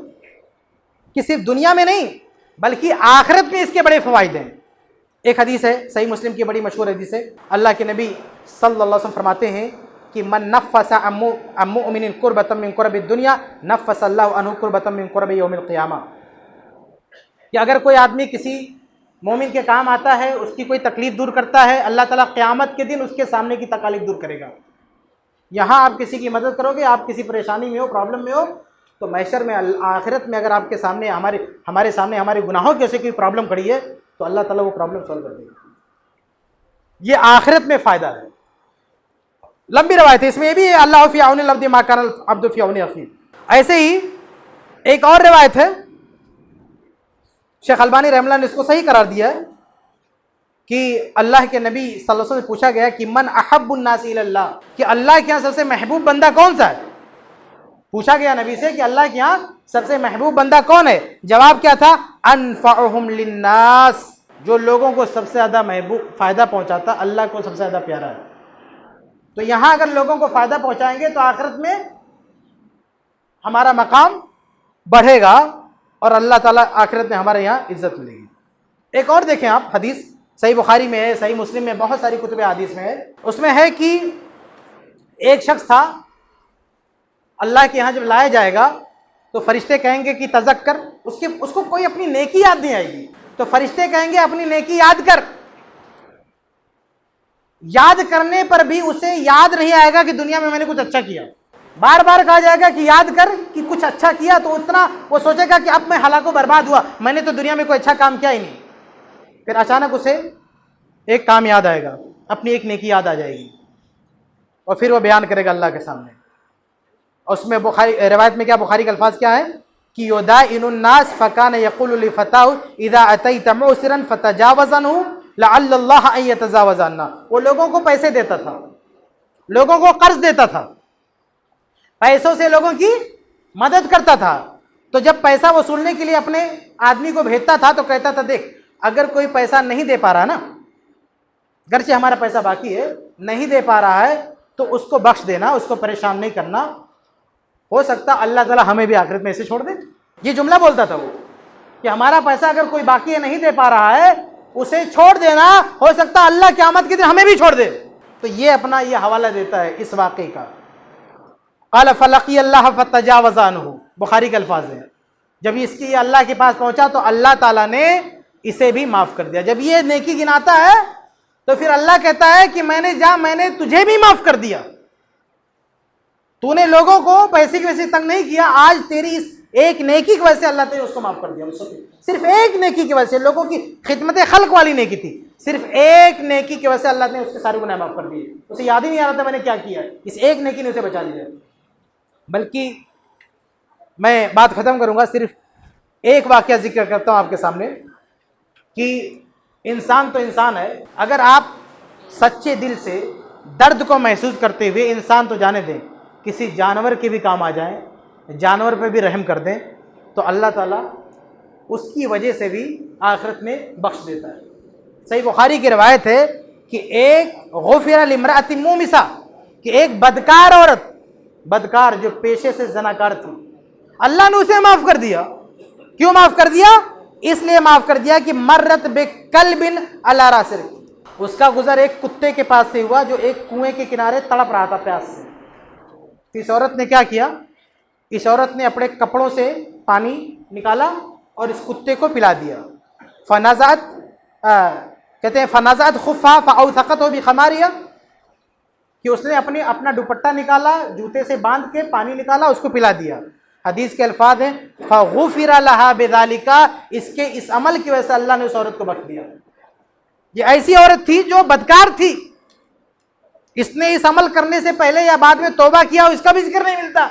کہ صرف دنیا میں نہیں بلکہ آخرت میں اس کے بڑے فوائد ہیں۔ ایک حدیث ہے، صحیح مسلم کی بڑی مشہور حدیث ہے، اللہ کے نبی صلی اللہ علیہ وسلم فرماتے ہیں کہ من نفس عن مؤمن کربۃ من کرب الدنیا نفس اللہ عنہ کربۃ من کرب یوم القیامہ، کہ اگر کوئی آدمی کسی مومن کے کام آتا ہے، اس کی کوئی تکلیف دور کرتا ہے، اللہ تعالیٰ قیامت کے دن اس کے سامنے کی تکالیف دور کرے گا۔ یہاں آپ کسی کی مدد کرو گے، آپ کسی پریشانی میں ہو، پرابلم میں ہو، تو محشر میں آخرت میں اگر آپ کے سامنے ہمارے سامنے ہمارے گناہوں کی وجہ سے کوئی پرابلم کھڑی ہے تو اللہ تعالیٰ وہ پرابلم سالو کر دے گا۔ یہ آخرت میں فائدہ ہے۔ لمبی روایت ہے، اس میں یہ بھی ہے اللہ فی عون العبد ما کان العبد فی عون اخیہ۔ ایسے ہی ایک اور روایت ہے، شیخ البانی رحمہ اللہ نے اس کو صحیح قرار دیا ہے کہ اللہ کے نبی صلی اللہ علیہ وسلم سے پوچھا گیا کہ من احب الناس الی اللہ، کہ اللہ کے یہاں سب سے محبوب بندہ کون سا ہے؟ پوچھا گیا نبی سے کہ اللہ کے یہاں سب سے محبوب بندہ کون ہے؟ جواب کیا تھا؟ انفعہم للناس، جو لوگوں کو سب سے زیادہ محبوب فائدہ پہنچاتا، اللہ کو سب سے زیادہ پیارا ہے۔ تو یہاں اگر لوگوں کو فائدہ پہنچائیں گے تو آخرت میں ہمارا مقام بڑھے گا اور اللہ تعالیٰ آخرت میں ہمارے یہاں عزت ملے گی۔ ایک اور دیکھیں آپ، حدیث صحیح بخاری میں ہے، صحیح مسلم میں، بہت ساری کتب حدیث میں ہے، اس میں ہے کہ ایک شخص تھا، اللہ کے یہاں جب لایا جائے گا تو فرشتے کہیں گے کہ تذکر، اس کو کوئی اپنی نیکی یاد نہیں آئے گی، تو فرشتے کہیں گے اپنی نیکی یاد کر۔ یاد کرنے پر بھی اسے یاد نہیں آئے گا کہ دنیا میں نے کچھ اچھا کیا، بار بار کہا جائے گا کہ یاد کر کہ کچھ اچھا کیا، تو اتنا وہ سوچے گا کہ اب میں ہلاک و برباد ہوا، میں نے تو دنیا میں کوئی اچھا کام کیا ہی نہیں۔ پھر اچانک اسے ایک کام یاد آئے گا، اپنی ایک نیکی یاد آ جائے گی، اور پھر وہ بیان کرے گا اللہ کے سامنے۔ اس میں بخاری روایت میں کیا، بخاری کے الفاظ کیا ہے کہ یدائن الناس فکان یقول لفتاہ اذا اتیت معسرا فتجاوز عنہ لعل اللہ ان یتجاوز عنا، وہ لوگوں کو پیسے دیتا تھا، لوگوں کو قرض دیتا تھا، پیسوں سے لوگوں کی مدد کرتا تھا، تو جب پیسہ وصولنے کے لیے اپنے آدمی کو بھیجتا تھا تو کہتا تھا دیکھ اگر کوئی پیسہ نہیں دے پا رہا نا، گرچہ ہمارا پیسہ باقی ہے، نہیں دے پا رہا ہے تو اس کو بخش دینا، اس کو پریشان نہیں کرنا، ہو سکتا اللہ تعالیٰ ہمیں بھی آخرت میں ایسے چھوڑ دے۔ یہ جملہ بولتا تھا وہ کہ ہمارا پیسہ اگر کوئی باقی ہے، نہیں دے پا رہا ہے، اسے چھوڑ دینا، ہو سکتا اللہ قیامت کے دن ہمیں بھی چھوڑ دے۔ تو یہ اپنا یہ حوالہ دیتا ہے اس واقعے کا۔ قال فلقی اللہ فتجاوز عنہ، بخاری کے الفاظ ہیں، جب اس کی اللہ کے پاس پہنچا تو اللہ تعالیٰ نے اسے بھی معاف کر دیا۔ جب یہ نیکی گناتا ہے تو پھر اللہ کہتا ہے کہ میں نے تجھے بھی معاف کر دیا، تو نے لوگوں کو پیسے کی وجہ سے تنگ نہیں کیا، آج تیری اس ایک نیکی کی وجہ سے اللہ نے اس کو معاف کر دیا۔ صرف ایک نیکی کی وجہ سے، لوگوں کی خدمت خلق والی نیکی تھی، صرف ایک نیکی کی وجہ سے اللہ نے اس کے سارے گناہ معاف کر دیے، اسے یاد ہی نہیں آ رہا تھا میں نے کیا کیا، اس ایک نیکی نے اسے بچا لیا۔ بلکہ میں بات ختم کروں گا، صرف ایک واقعہ ذکر کرتا ہوں آپ کے سامنے کہ انسان تو انسان ہے، اگر آپ سچے دل سے درد کو محسوس کرتے ہوئے انسان تو جانے دیں کسی جانور کے بھی کام آ جائیں، جانور پہ بھی رحم کر دیں، تو اللہ تعالیٰ اس کی وجہ سے بھی آخرت میں بخش دیتا ہے۔ صحیح بخاری کی روایت ہے کہ ایک غفر لامرأۃ مومسہ، کہ ایک بدکار عورت، بدکار جو پیشے سے زناکار تھی، اللہ نے اسے معاف کر دیا۔ کیوں معاف کر دیا؟ اس لیے معاف کر دیا کہ مرت بکلب علی راسر، اس کا گزر ایک کتے کے پاس سے ہوا جو ایک کنویں کے کنارے تڑپ رہا تھا پیاس سے۔ اس عورت نے کیا کیا؟ اس عورت نے اپنے کپڑوں سے پانی نکالا اور اس کتے کو پلا دیا۔ کہتے ہیں فنازعت خفا فاوثقته بخمارها، کہ اس نے اپنا دوپٹہ نکالا، جوتے سے باندھ کے پانی نکالا، اس کو پلا دیا۔ حدیث کے الفاظ ہیں فغفر لها بذلك، اس کے اس عمل کی وجہ سے اللہ نے اس عورت کو بخش دیا۔ یہ ایسی عورت تھی جو بدکار تھی، اس نے اس عمل کرنے سے پہلے یا بعد میں توبہ کیا، اس کا بھی ذکر نہیں ملتا،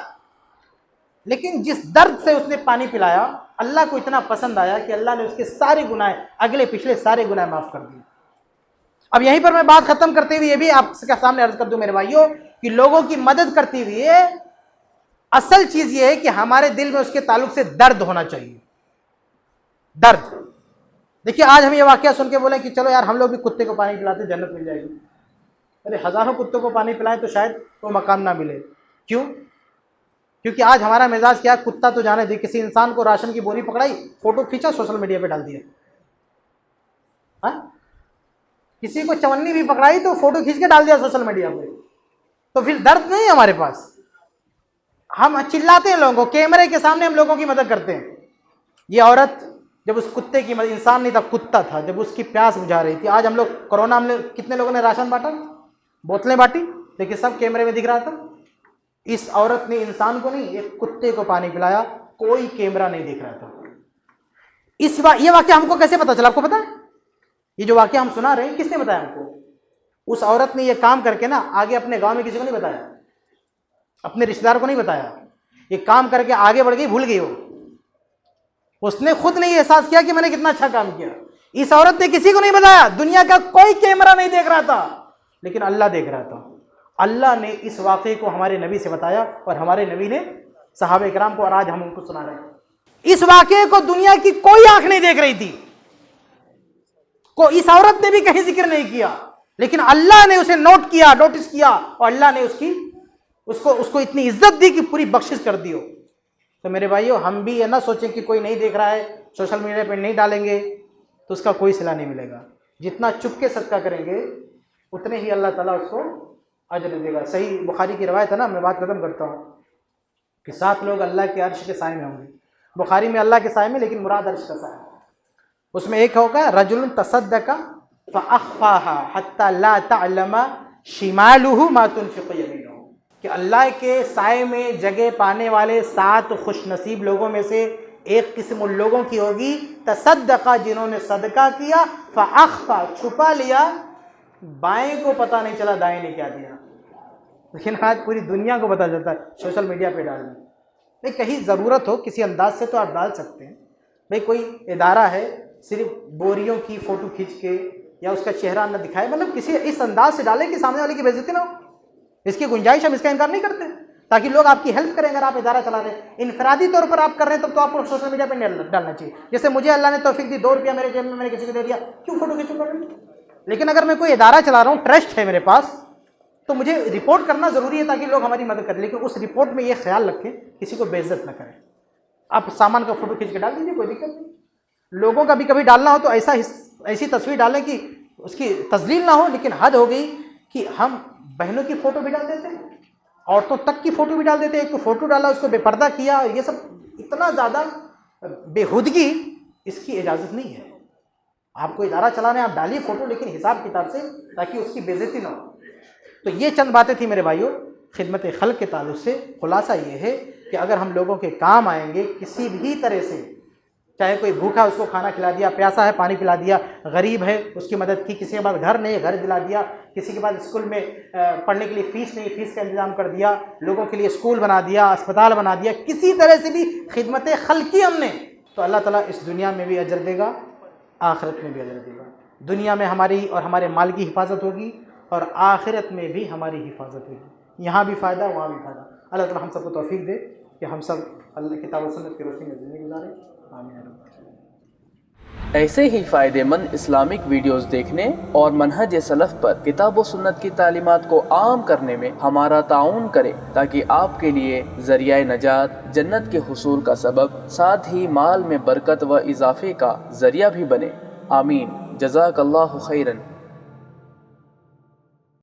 لیکن جس درد سے اس نے پانی پلایا اللہ کو اتنا پسند آیا کہ اللہ نے اس کے سارے گناہ، اگلے پچھلے سارے گناہ معاف کر دیے۔ اب یہیں پر میں بات ختم کرتے ہوئے یہ بھی آپ کے سامنے عرض کر دوں میرے بھائیوں کہ لوگوں کی مدد کرتے ہوئے اصل چیز یہ ہے کہ ہمارے دل میں اس کے تعلق سے درد ہونا چاہیے، درد۔ دیکھیے آج ہم یہ واقعہ سن کے بولیں کہ چلو یار ہم لوگ بھی کتے کو پانی پلاتے جنت مل جائے گی، ارے ہزاروں کتوں کو پانی پلائیں تو شاید وہ مقام نہ ملے۔ کیوں؟ کیونکہ آج ہمارا مزاج کیا، کتا تو جانے دے، کسی انسان کو راشن کی بوری پکڑائی، فوٹو کھینچا، سوشل میڈیا پہ ڈال دیا، ہاں؟ کسی کو چونی بھی پکڑائی تو فوٹو کھینچ کے ڈال دیا سوشل میڈیا پہ، تو پھر درد نہیں ہے ہمارے پاس۔ ہم چلاتے ہیں لوگوں کو، کیمرے کے سامنے ہم لوگوں کی مدد کرتے ہیں۔ یہ عورت جب اس کتے کی مدد، انسان نہیں تھا کتا تھا، جب اس کی پیاس بجھا رہی تھی، آج ہم لوگ کورونا میں کتنے لوگوں نے راشن بانٹا، بوتلیں بانٹی، لیکن سب کیمرے میں دکھ رہا تھا۔ اس عورت نے انسان کو نہیں، ایک کتے کو پانی پلایا، کوئی کیمرہ نہیں دیکھ رہا تھا۔ یہ واقعہ ہم کو کیسے پتا چلا؟ آپ کو پتا ہے یہ جو واقعہ ہم سنا رہے ہیں کس نے بتایا ہم کو؟ اس عورت نے یہ کام کر کے نا آگے اپنے گاؤں میں کسی کو نہیں بتایا، اپنے رشتہ دار کو نہیں بتایا، یہ کام کر کے آگے بڑھ گئی، بھول گئی وہ، اس نے خود نہیں احساس کیا کہ میں نے کتنا اچھا کام کیا۔ اس عورت نے کسی کو نہیں بتایا، دنیا کا کوئی کیمرہ نہیں دیکھ رہا تھا، لیکن اللہ دیکھ رہا تھا۔ اللہ نے اس واقعے کو ہمارے نبی سے بتایا اور ہمارے نبی نے صحابہ کرام کو، اور آج ہم ان کو سنا رہے ہیں۔ اس واقعے کو دنیا کی کوئی آنکھ نہیں دیکھ رہی تھی، اس عورت نے بھی کہیں ذکر نہیں کیا، لیکن اللہ نے اسے نوٹس کیا اور اللہ نے اس کو اتنی عزت دی کہ پوری بخشش کر دی ہو۔ تو میرے بھائیو ہم بھی یہ نہ سوچیں کہ کوئی نہیں دیکھ رہا ہے، سوشل میڈیا پہ نہیں ڈالیں گے تو اس کا کوئی صلہ نہیں ملے گا۔ جتنا چپ کے صدقہ کریں گے اتنے ہی اللہ تعالیٰ اس کو اجر دے گا۔ صحیح بخاری کی روایت ہے نا، میں بات ختم کرتا ہوں کہ 7 لوگ اللہ کے عرش کے سائے میں ہوں گے۔ بخاری میں اللہ کے سائے میں، لیکن مراد عرش کا سایہ، اس میں ایک ہوگا رجل تصدق فاخفاها حتى لا تعلم شماله ما تنفق يمينه، کہ اللہ کے سائے میں جگہ پانے والے 7 خوش نصیب لوگوں میں سے ایک قسم ان لوگوں کی ہوگی تصدق، جنہوں نے صدقہ کیا، فاخفا، چھپا لیا، بائیں کو پتہ نہیں چلا دائیں نے کیا دیا، لیکن آج پوری دنیا کو پتہ چلتا ہے سوشل میڈیا پہ ڈالنا۔ بھائی کہیں ضرورت ہو کسی انداز سے تو آپ ڈال سکتے ہیں، بھائی کوئی ادارہ ہے صرف بوریوں کی فوٹو کھینچ کے یا اس کا چہرہ نہ دکھائے، مطلب کسی اس انداز سے ڈالے کہ سامنے والے کی بے عزتی نہ ہو، اس کی گنجائش ہم اس کا انکار نہیں کرتے، تاکہ لوگ آپ کی ہیلپ کریں۔ اگر آپ ادارہ چلا رہے ہیں انفرادی طور پر آپ کر رہے ہیں تب تو آپ کو سوشل میڈیا پہ ڈالنا چاہیے۔ جیسے مجھے اللہ نے توفیق دی، 2 روپیہ میرے جیب میں، میں نے کسی کو دے دیا، کیوں فوٹو کھینچوں گا؟ لیکن اگر میں کوئی ادارہ چلا رہا ہوں، ٹرسٹ ہے میرے پاس، تو مجھے رپورٹ کرنا ضروری ہے تاکہ لوگ ہماری مدد کریں، لیکن اس رپورٹ میں یہ خیال رکھیں کسی کو بے عزت نہ کریں۔ آپ سامان کا فوٹو کھینچ کے ڈال دیجیے، کوئی دقت نہیں۔ لوگوں کا بھی کبھی ڈالنا ہو تو ایسی تصویر ڈالیں کہ اس کی تذلیل نہ ہو، لیکن حد ہو گئی کہ ہم بہنوں کی فوٹو بھی ڈال دیتے ہیں، عورتوں تک کی فوٹو بھی ڈال دیتے ہیں۔ ایک تو فوٹو ڈالا، اس کو بے پردہ کیا، یہ سب اتنا زیادہ بےہودگی، اس کی اجازت نہیں ہے۔ آپ کو ادارہ چلانا ہے، آپ ڈالیے فوٹو، لیکن حساب کتاب سے، تاکہ اس کی بے عزتی نہ ہو۔ تو یہ چند باتیں تھیں میرے بھائیوں خدمت خلق کے تعلق سے۔ خلاصہ یہ ہے کہ اگر ہم لوگوں کے کام آئیں گے کسی بھی طرح سے، چاہے کوئی بھوکا اس کو کھانا کھلا دیا، پیاسا ہے پانی پلا دیا، غریب ہے اس کی مدد کی، کسی کے پاس گھر نہیں گھر دلا دیا، کسی کے پاس اسکول میں پڑھنے کے لیے فیس نہیں فیس کا انتظام کر دیا، لوگوں کے لیے اسکول بنا دیا، اسپتال بنا دیا، کسی طرح سے بھی خدمت خلق کی ہم نے، تو اللہ تعالیٰ اس دنیا میں بھی اجر دے گا، آخرت میں بھی اجر دے گا۔ دنیا میں ہماری اور ہمارے مال کی حفاظت ہوگی اور آخرت میں بھی ہماری حفاظت ہوگی، یہاں بھی فائدہ وہاں بھی فائدہ۔ اللہ تعالیٰ ہم سب کو توفیق دے کہ ہم سب اللہ کتاب و سنت کی روشنی میں زندگی گزاریں۔ آمین۔ ایسے ہی فائدہ مند اسلامک ویڈیوز دیکھنے اور منہج سلف پر کتاب و سنت کی تعلیمات کو عام کرنے میں ہمارا تعاون کریں، تاکہ آپ کے لیے ذریعہ نجات، جنت کے حصول کا سبب، ساتھ ہی مال میں برکت و اضافے کا ذریعہ بھی بنے۔ آمین۔ جزاک اللہ خیرن۔